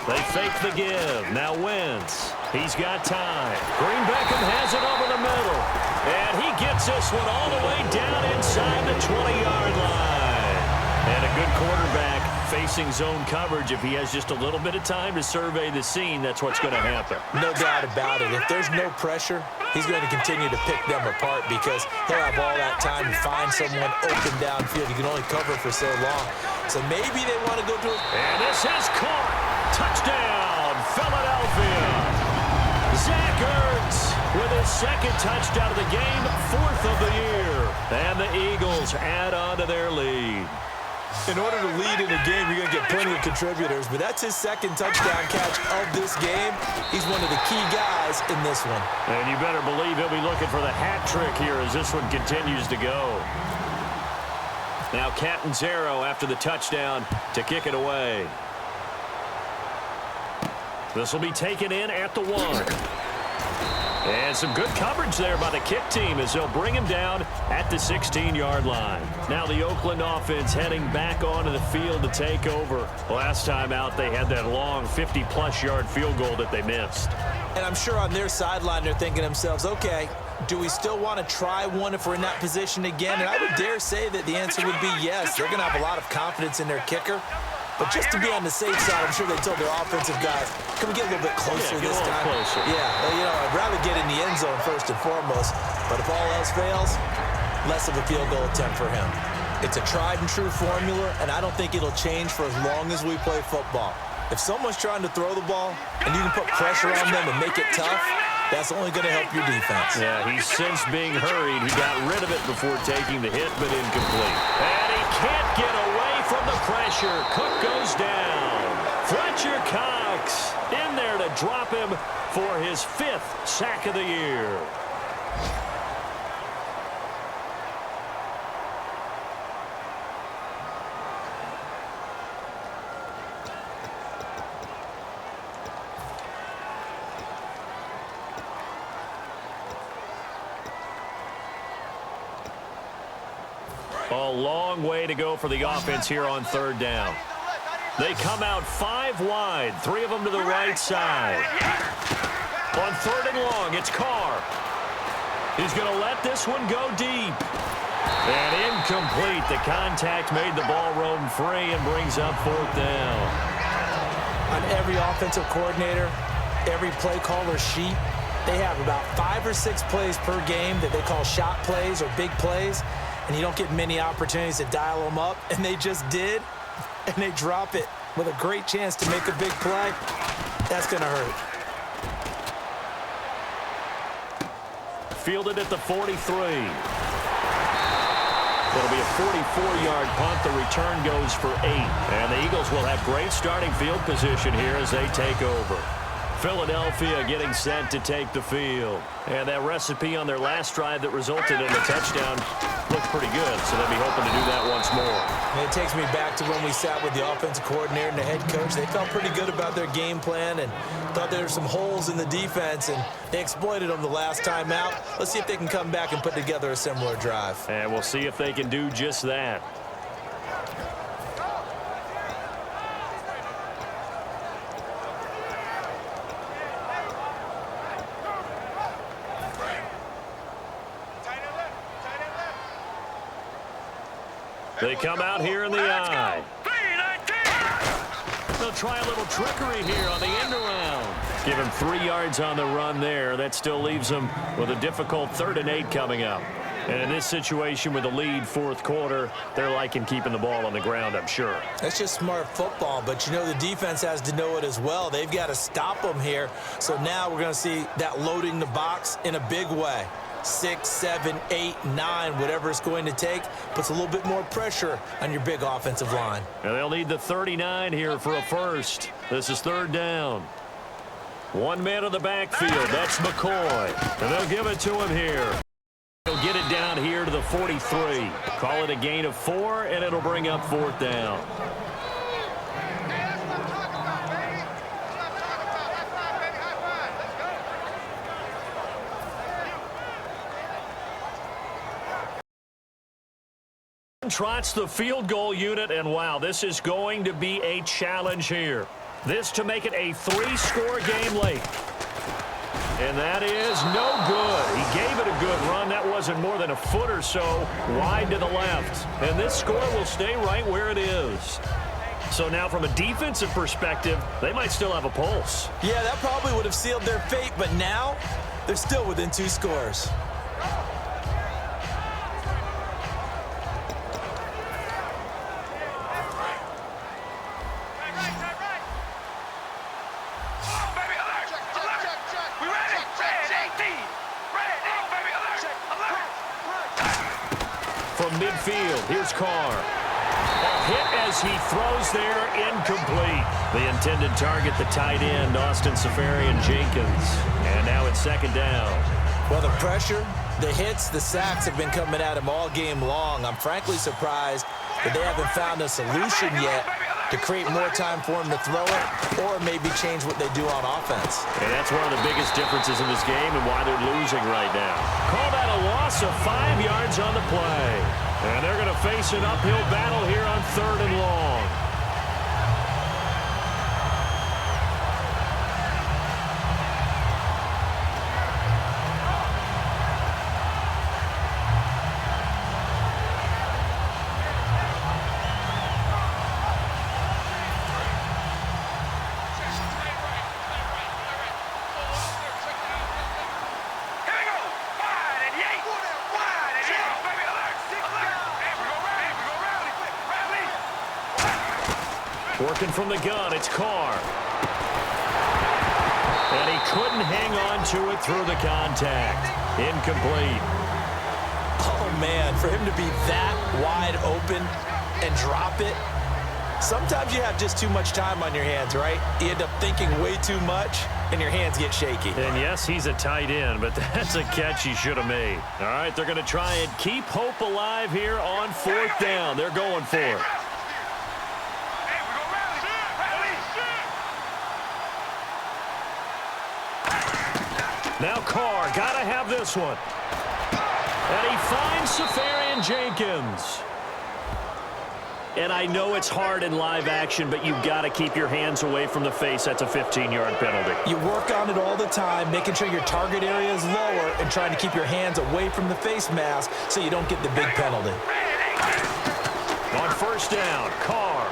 [SPEAKER 2] They fake the give. Now Wentz. He's got time. Green Beckham has it over the middle. And he gets this one all the way down inside the 20-yard line. And a good quarterback facing zone coverage. If he has just a little bit of time to survey the scene, that's what's going to happen.
[SPEAKER 3] No doubt about it. If there's no pressure, he's going to continue to pick them apart because he'll have all that time to find someone open downfield. You can only cover for so long. So maybe they want to go to it.
[SPEAKER 2] And this is caught. Touchdown, Philadelphia. Zach Ertz with his 2nd touchdown of the game, 4th of the year. And the Eagles add on to their lead.
[SPEAKER 3] In order to lead in a game, you're going to get plenty of contributors, but that's his 2nd touchdown catch of this game. He's one of the key guys in this one.
[SPEAKER 2] And you better believe he'll be looking for the hat trick here as this one continues to go. Now Catanzaro after the touchdown to kick it away. This will be taken in at the 1. And some good coverage there by the kick team as they'll bring him down at the 16-yard line. Now the Oakland offense heading back onto the field to take over. Last time out, they had that long 50-plus yard field goal that they missed.
[SPEAKER 3] And I'm sure on their sideline they're thinking to themselves, okay, do we still want to try one if we're in that position again? And I would dare say that the answer would be yes. They're going to have a lot of confidence in their kicker. But just to be on the safe side, I'm sure they told their offensive guys, can we get a little bit closer this time?
[SPEAKER 2] Closer.
[SPEAKER 3] Yeah, well, you know, I'd rather get in the end zone first and foremost. But if all else fails, less of a field goal attempt for him. It's a tried-and-true formula, and I don't think it'll change for as long as we play football. If someone's trying to throw the ball and you can put pressure on them and make it tough, that's only going to help your defense.
[SPEAKER 2] Yeah, he's since being hurried. He got rid of it before taking the hit, but incomplete. And he can't get away from the pressure. Cook goes down. Fletcher Cox in there to drop him for his 5th sack of the year. A long way to go for the offense here on 3rd down. They come out 5 wide, 3 of them to the right side. On 3rd and long, it's Carr. He's going to let this one go deep. And incomplete. The contact made the ball roam free and brings up 4th down.
[SPEAKER 3] On every offensive coordinator, every play caller sheet, they have about 5 or 6 plays per game that they call shot plays or big plays. And you don't get many opportunities to dial them up, and they just did, and they drop it with a great chance to make a big play. That's going to hurt.
[SPEAKER 2] Fielded at the 43. It'll be a 44-yard punt. The return goes for 8. And the Eagles will have great starting field position here as they take over. Philadelphia getting set to take the field. And that recipe on their last drive that resulted in a touchdown looked pretty good, so they'll be hoping to do that once more.
[SPEAKER 3] And it takes me back to when we sat with the offensive coordinator and the head coach. They felt pretty good about their game plan and thought there were some holes in the defense, and they exploited them the last time out. Let's see if they can come back and put together a similar drive.
[SPEAKER 2] And we'll see if they can do just that. They come out here in the eye. They'll try a little trickery here on the end around. Give him 3 yards on the run there. That still leaves him with a difficult 3rd and 8 coming up. And in this situation with the lead 4th quarter, they're liking keeping the ball on the ground, I'm sure.
[SPEAKER 3] That's just smart football, but you know the defense has to know it as well. They've got to stop them here. So now we're going to see that loading the box in a big way. 6, 7, 8, 9, whatever it's going to take, puts a little bit more pressure on your big offensive line.
[SPEAKER 2] And they'll need the 39 here for a first. This is 3rd down. 1 man in the backfield. That's McCoy. And they'll give it to him here. He'll get it down here to the 43. Call it a gain of 4, and it'll bring up 4th down. Trots the field goal unit, and wow, this is going to be a challenge here. This to make it a 3-score game late. And that is no good. He gave it a good run. That wasn't more than a foot or so wide to the left. And this score will stay right where it is. So now from a defensive perspective, they might still have a pulse.
[SPEAKER 3] Yeah, that probably would have sealed their fate, but now they're still within 2 scores.
[SPEAKER 2] Midfield, here's Carr. A hit as he throws there, incomplete. The intended target, the tight end, Austin Safarian-Jenkins. And now it's 2nd down.
[SPEAKER 3] Well, the pressure, the hits, the sacks have been coming at him all game long. I'm frankly surprised that they haven't found a solution yet to create more time for him to throw it or maybe change what they do on offense.
[SPEAKER 2] And that's one of the biggest differences in this game and why they're losing right now. Call that a loss of 5 yards on the play. And they're going to face an uphill battle here on 3rd and long. Working from the gun, it's Carr. And he couldn't hang on to it through the contact. Incomplete.
[SPEAKER 3] Oh, man, for him to be that wide open and drop it. Sometimes you have just too much time on your hands, right? You end up thinking way too much, and your hands get shaky.
[SPEAKER 2] And yes, he's a tight end, but that's a catch he should have made. All right, they're going to try and keep hope alive here on 4th down. They're going for it. Now Carr, got to have this one. And he finds Safarian Jenkins. And I know it's hard in live action, but you've got to keep your hands away from the face. That's a 15-yard penalty.
[SPEAKER 3] You work on it all the time, making sure your target area is lower and trying to keep your hands away from the face mask so you don't get the big penalty.
[SPEAKER 2] On 1st down, Carr.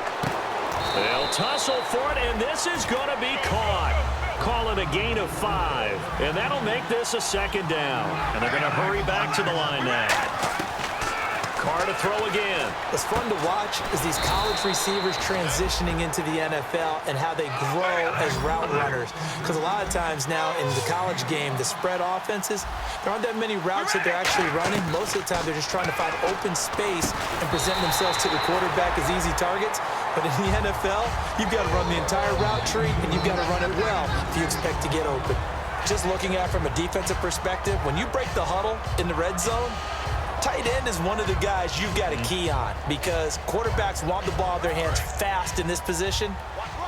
[SPEAKER 2] They'll tussle for it, and this is going to be caught. Call it a gain of 5, and that'll make this a 2nd down. And they're going to hurry back to the line now. Carr to throw again.
[SPEAKER 3] What's fun to watch is these college receivers transitioning into the NFL and how they grow as route runners. Because a lot of times now in the college game, the spread offenses, there aren't that many routes that they're actually running. Most of the time, they're just trying to find open space and present themselves to the quarterback as easy targets. But in the NFL, you've got to run the entire route tree, and you've got to run it well if you expect to get open. Just looking at it from a defensive perspective, when you break the huddle in the red zone, tight end is one of the guys you've got to key on because quarterbacks want the ball in their hands fast in this position,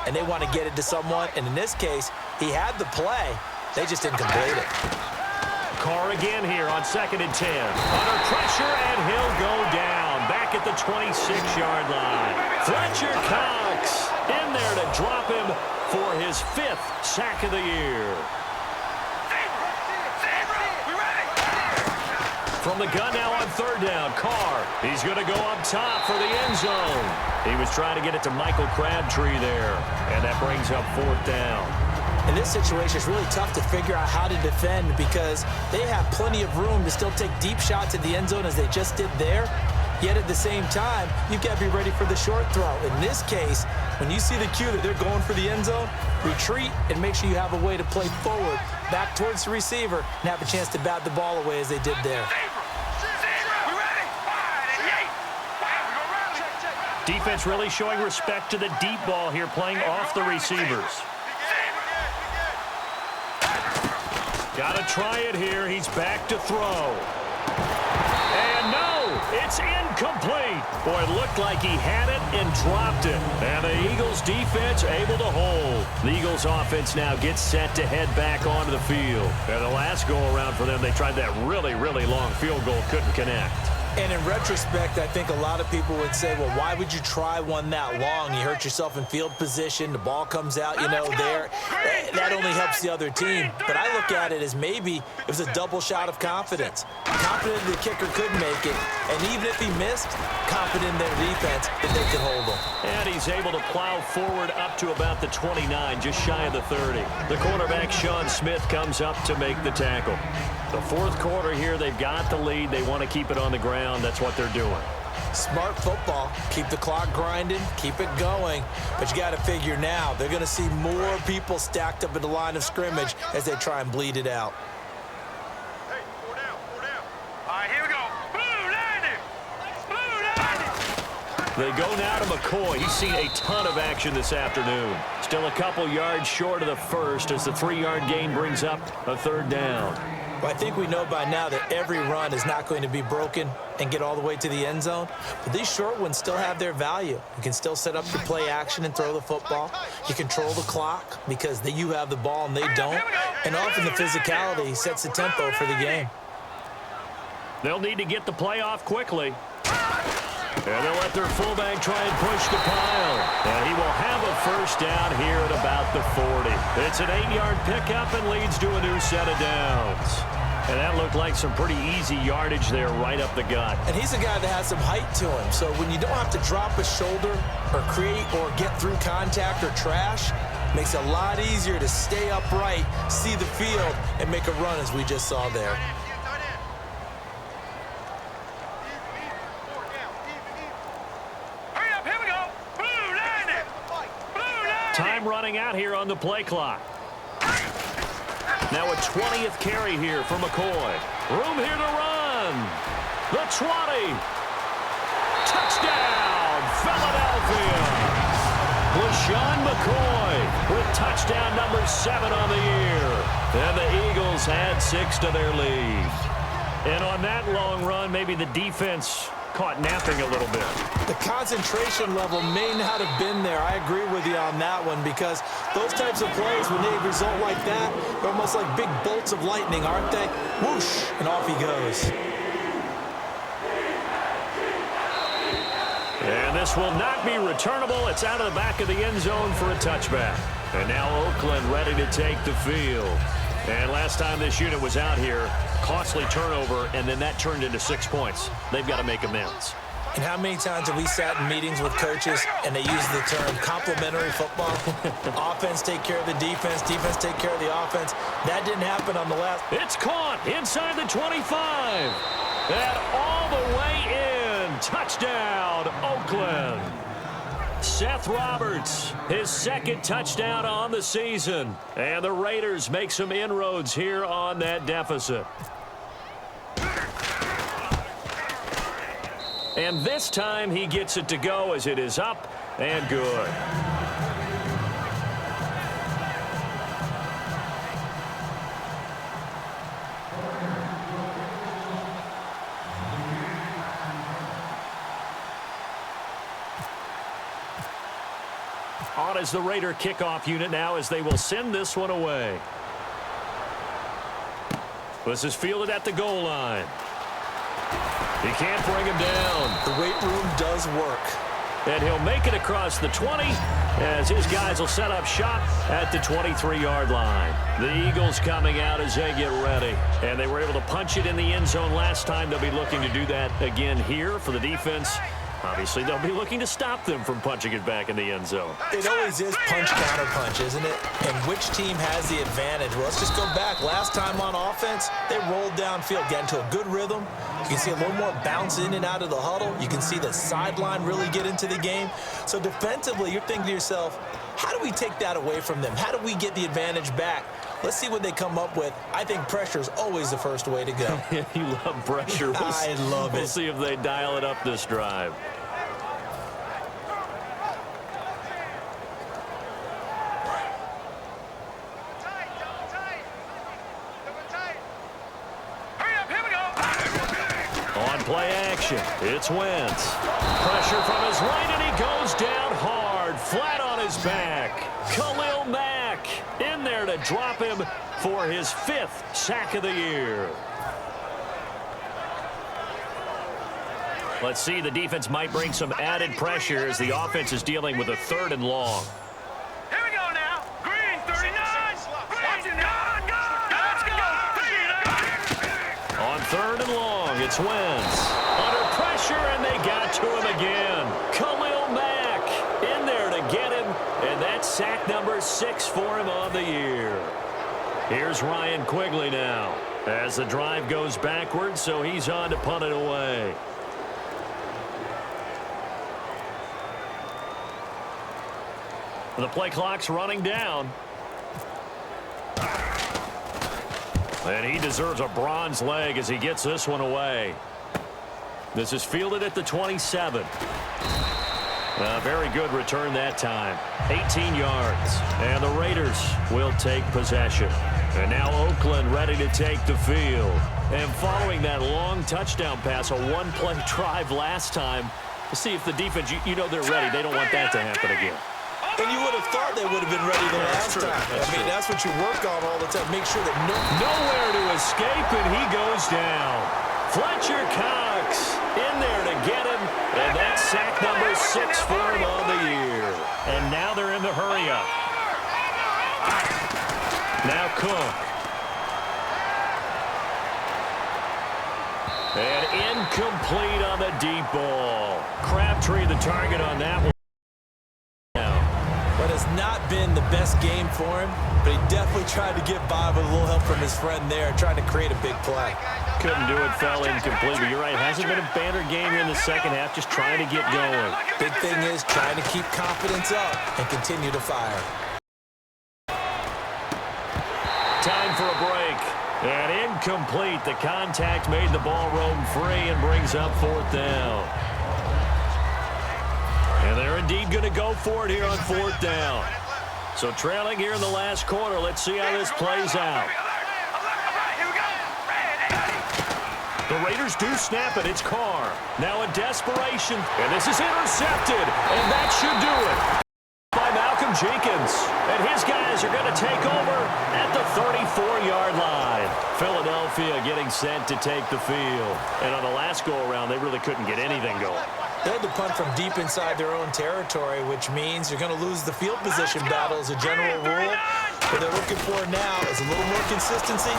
[SPEAKER 3] and they want to get it to someone. And in this case, he had the play. They just didn't complete it.
[SPEAKER 2] Carr again here on 2nd and 10. Under pressure, and he'll go down. Back at the 26-yard line. Fletcher Cox in there to drop him for his 5th sack of the year. From the gun now on 3rd down, Carr. He's going to go up top for the end zone. He was trying to get it to Michael Crabtree there, and that brings up 4th down.
[SPEAKER 3] In this situation, it's really tough to figure out how to defend because they have plenty of room to still take deep shots at the end zone as they just did there. Yet at the same time, you've got to be ready for the short throw. In this case, when you see the cue that they're going for the end zone, retreat and make sure you have a way to play forward, back towards the receiver, and have a chance to bat the ball away as they did there.
[SPEAKER 2] Defense really showing respect to the deep ball here, playing off the receivers. Got to try it here. He's back to throw. And no, it's incomplete. Boy, it looked like he had it and dropped it. And the Eagles defense able to hold. The Eagles offense now gets set to head back onto the field. And the last go-around for them, they tried that really, really long field goal, couldn't connect.
[SPEAKER 3] And in retrospect, I think a lot of people would say, well, why would you try one that long? You hurt yourself in field position. The ball comes out, there. That only helps the other team. But I look at it as maybe it was a double shot of confidence. Confident the kicker could make it. And even if he missed, confident in their defense that they could hold him.
[SPEAKER 2] And he's able to plow forward up to about the 29, just shy of the 30. The cornerback, Sean Smith, comes up to make the tackle. The 4th quarter here, they've got the lead. They want to keep it on the ground. That's what they're doing.
[SPEAKER 3] Smart football. Keep the clock grinding. Keep it going. But you got to figure now, they're going to see more people stacked up at the line of scrimmage as they try and bleed it out.
[SPEAKER 4] Hey, 4 down, 4 down. All right, here we go. Blue landing. Blue landing.
[SPEAKER 2] They go now to McCoy. He's seen a ton of action this afternoon. Still a couple yards short of the first as the 3-yard gain brings up a 3rd down.
[SPEAKER 3] Well, I think we know by now that every run is not going to be broken and get all the way to the end zone. But these short ones still have their value. You can still set up your play action and throw the football. You control the clock because you have the ball and they don't. And often the physicality sets the tempo for the game.
[SPEAKER 2] They'll need to get the play off quickly. And they'll let their fullback try and push the pile. And he will have a 1st down here at about the 40. It's an 8-yard pickup and leads to a new set of downs. And that looked like some pretty easy yardage there right up the gut.
[SPEAKER 3] And he's a guy that has some height to him. So when you don't have to drop a shoulder or create or get through contact or trash, makes it a lot easier to stay upright, see the field, and make a run as we just saw there.
[SPEAKER 2] time running out here on the play clock. Now a 20th carry here for McCoy. Room here to run. The 20. Touchdown, Philadelphia. LaShawn McCoy with touchdown number 7 on the year. And the Eagles add 6 to their lead. And on that long run, maybe the defense caught napping a little bit.
[SPEAKER 3] The concentration level may not have been there. I agree with you on that one, because those types of plays, when they result like that, they're almost like big bolts of lightning, aren't they? Whoosh, and off he goes.
[SPEAKER 2] And this will not be returnable. It's out of the back of the end zone for a touchback. And now Oakland ready to take the field. And last time this unit was out here, costly turnover, and then that turned into 6 points. They've got to make amends.
[SPEAKER 3] And how many times have we sat in meetings with coaches and they use the term complementary football? Offense take care of the defense, defense take care of the offense. That didn't happen on the last.
[SPEAKER 2] It's caught inside the 25. And all the way in. Touchdown, Oakland. Seth Roberts, his 2nd touchdown on the season. And the Raiders make some inroads here on that deficit. And this time he gets it to go as it is up and good. On is the Raider kickoff unit now as they will send this one away. This is fielded at the goal line. He can't bring him down.
[SPEAKER 3] The weight room does work.
[SPEAKER 2] And he'll make it across the 20 as his guys will set up shop at the 23-yard line. The Eagles coming out as they get ready. And they were able to punch it in the end zone last time. They'll be looking to do that again here for the defense. Obviously, they'll be looking to stop them from punching it back in the end zone.
[SPEAKER 3] It always is punch-counter-punch, isn't it? And which team has the advantage? Well, let's just go back. Last time on offense, they rolled downfield, got into a good rhythm. You can see a little more bounce in and out of the huddle. You can see the sideline really get into the game. So defensively, you're thinking to yourself, how do we take that away from them? How do we get the advantage back? Let's see what they come up with. I think pressure is always the first way to go.
[SPEAKER 2] You love pressure.
[SPEAKER 3] I love it.
[SPEAKER 2] We'll see if they dial it up this drive. Play action. It's Wentz. Pressure from his right, and he goes down hard, flat on his back. Khalil Mack in there to drop him for his 5th sack of the year. Let's see, the defense might bring some added pressure as the offense is dealing with a 3rd and long.
[SPEAKER 4] Here we go now. Green, 39. Watch it now. Let's go.
[SPEAKER 2] On 3rd and long, it's Wentz. Under pressure, and they got to him again. Khalil Mack in there to get him, and that's sack number 6 for him on the year. Here's Ryan Quigley now as the drive goes backwards, so he's on to punt it away. The play clock's running down. And he deserves a bronze leg as he gets this one away. This is fielded at the 27. A very good return that time. 18 yards. And the Raiders will take possession. And now Oakland ready to take the field. And following that long touchdown pass, a one-play drive last time, to see if the defense, you know they're ready. They don't want that to happen again.
[SPEAKER 3] And you would have thought they would have been ready the last time. I mean, that's what you work on all the time. Make sure that
[SPEAKER 2] nowhere to escape, and he goes down. Fletcher Cox in there to get him, and that's sack number 6 for him on the year. And now they're in the hurry up. Now Cook. And incomplete on the deep ball. Crabtree the target on that one.
[SPEAKER 3] But it's not been the best game for him, but he definitely tried to get by with a little help from his friend there, trying to create a big play.
[SPEAKER 2] Couldn't do it, fell incomplete. But you're right, hasn't been a banner game here in the second half, just trying to get going.
[SPEAKER 3] Big thing is trying to keep confidence up and continue to fire.
[SPEAKER 2] Time for a break. And incomplete. The contact made the ball roam free and brings up 4th down. And they're indeed going to go for it here on 4th down. So trailing here in the last quarter. Let's see how this plays out. The Raiders do snap it. It's Carr. Now in desperation. And this is intercepted. And that should do it. By Malcolm Jenkins. And his guys are going to take over at the 34-yard line. Philadelphia getting sent to take the field. And on the last go-around, they really couldn't get anything going.
[SPEAKER 3] They had to punt from deep inside their own territory, which means you're going to lose the field position battle as a general rule. What they're looking for now is a little more consistency,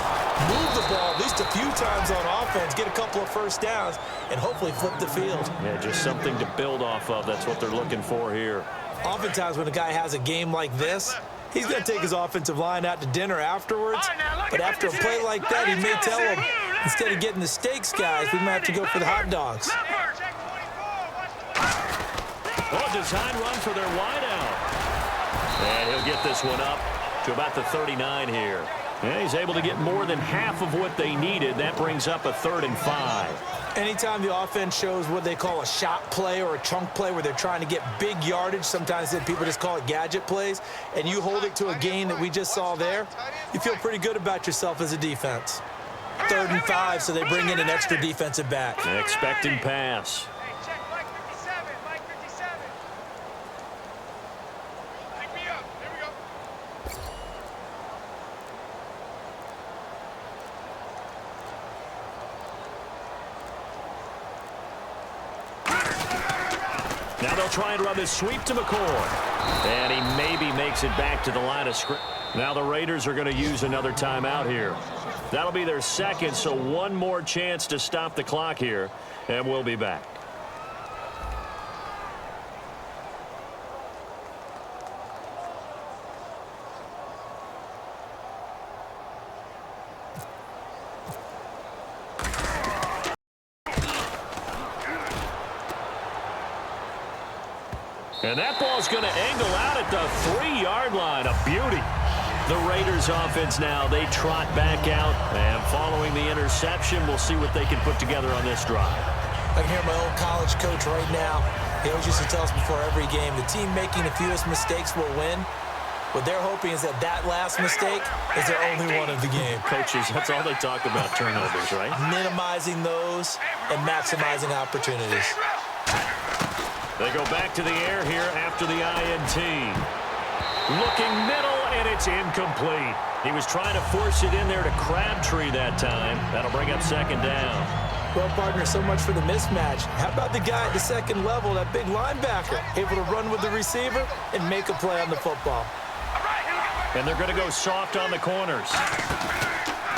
[SPEAKER 3] move the ball at least a few times on offense, get a couple of first downs, and hopefully flip the field.
[SPEAKER 2] Yeah, just something to build off of. That's what they're looking for here.
[SPEAKER 3] Oftentimes when a guy has a game like this, he's going to take his offensive line out to dinner afterwards. But after a play like that, he may tell him, instead of getting the steaks, guys, we might have to go for the hot dogs.
[SPEAKER 2] Oh, design run for their wideout. And he'll get this one up to about the 39 here. And he's able to get more than half of what they needed. That brings up a 3rd and 5.
[SPEAKER 3] Anytime the offense shows what they call a shot play or a chunk play where they're trying to get big yardage, sometimes people just call it gadget plays, and you hold it to a gain that we just saw there, you feel pretty good about yourself as a defense. 3rd and 5, so they bring in an extra defensive back.
[SPEAKER 2] Expecting pass. Now they'll try and run this sweep to McCoy. And he maybe makes it back to the line of scrimmage. Now the Raiders are going to use another timeout here. That'll be their second, so one more chance to stop the clock here. And we'll be back. And that ball's going to angle out at the 3-yard line. A beauty. The Raiders offense now, they trot back out. And following the interception, we'll see what they can put together on this drive.
[SPEAKER 3] I can hear my old college coach right now. He always used to tell us before every game, the team making the fewest mistakes will win. What they're hoping is that that last mistake is their only one of the game.
[SPEAKER 2] Coaches, that's all they talk about, turnovers, right?
[SPEAKER 3] Minimizing those and maximizing opportunities.
[SPEAKER 2] They go back to the air here after the INT. Looking middle, and it's incomplete. He was trying to force it in there to Crabtree that time. That'll bring up 2nd down.
[SPEAKER 3] Well, partner, so much for the mismatch. How about the guy at the second level, that big linebacker, able to run with the receiver and make a play on the football?
[SPEAKER 2] And they're going to go soft on the corners.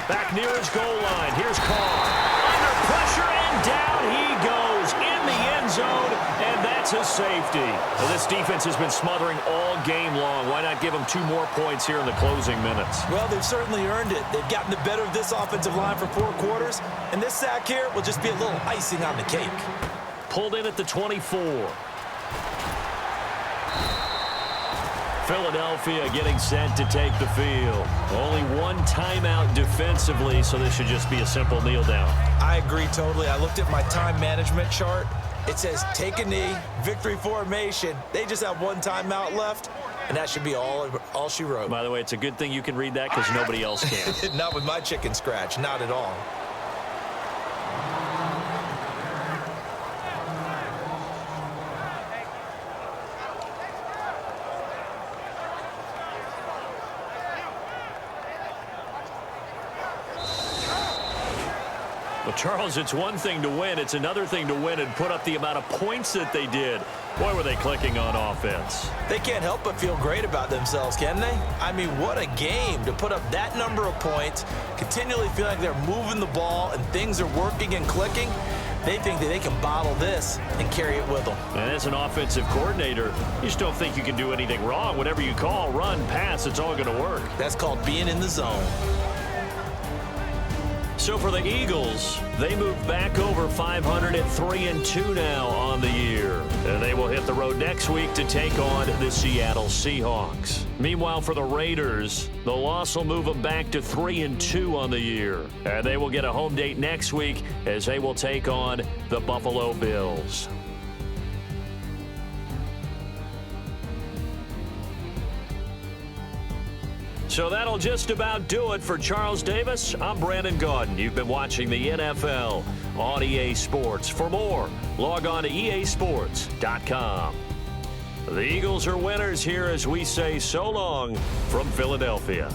[SPEAKER 2] Back near his goal line. Here's Carr. Under pressure, and down he goes in the end zone, and that's a safety. Well, this defense has been smothering all game long. Why not give them 2 more points here in the closing minutes?
[SPEAKER 3] Well, they've certainly earned it. They've gotten the better of this offensive line for 4 quarters, and this sack here will just be a little icing on the cake.
[SPEAKER 2] Pulled in at the 24. Philadelphia getting sent to take the field. Only one timeout defensively, so this should just be a simple kneel down.
[SPEAKER 3] I agree totally. I looked at my time management chart. It says take a knee, victory formation. They just have one timeout left, and that should be all she wrote.
[SPEAKER 2] By the way, it's a good thing you can read that because nobody else can.
[SPEAKER 3] Not with my chicken scratch, not at all.
[SPEAKER 2] Well, Charles, it's one thing to win. It's another thing to win and put up the amount of points that they did. Boy, were they clicking on offense.
[SPEAKER 3] They can't help but feel great about themselves, can they? I mean, what a game to put up that number of points, continually feel like they're moving the ball and things are working and clicking. They think that they can bottle this and carry it with them.
[SPEAKER 2] And as an offensive coordinator, you just don't think you can do anything wrong. Whatever you call, run, pass, it's all going to work.
[SPEAKER 3] That's called being in the zone.
[SPEAKER 2] So for the Eagles, they move back over 500 at 3-2 now on the year. And they will hit the road next week to take on the Seattle Seahawks. Meanwhile, for the Raiders, the loss will move them back to 3-2 on the year. And they will get a home date next week as they will take on the Buffalo Bills. So that'll just about do it for Charles Davis. I'm Brandon Gaudin. You've been watching the NFL on EA Sports. For more, log on to easports.com. The Eagles are winners here as we say so long from Philadelphia.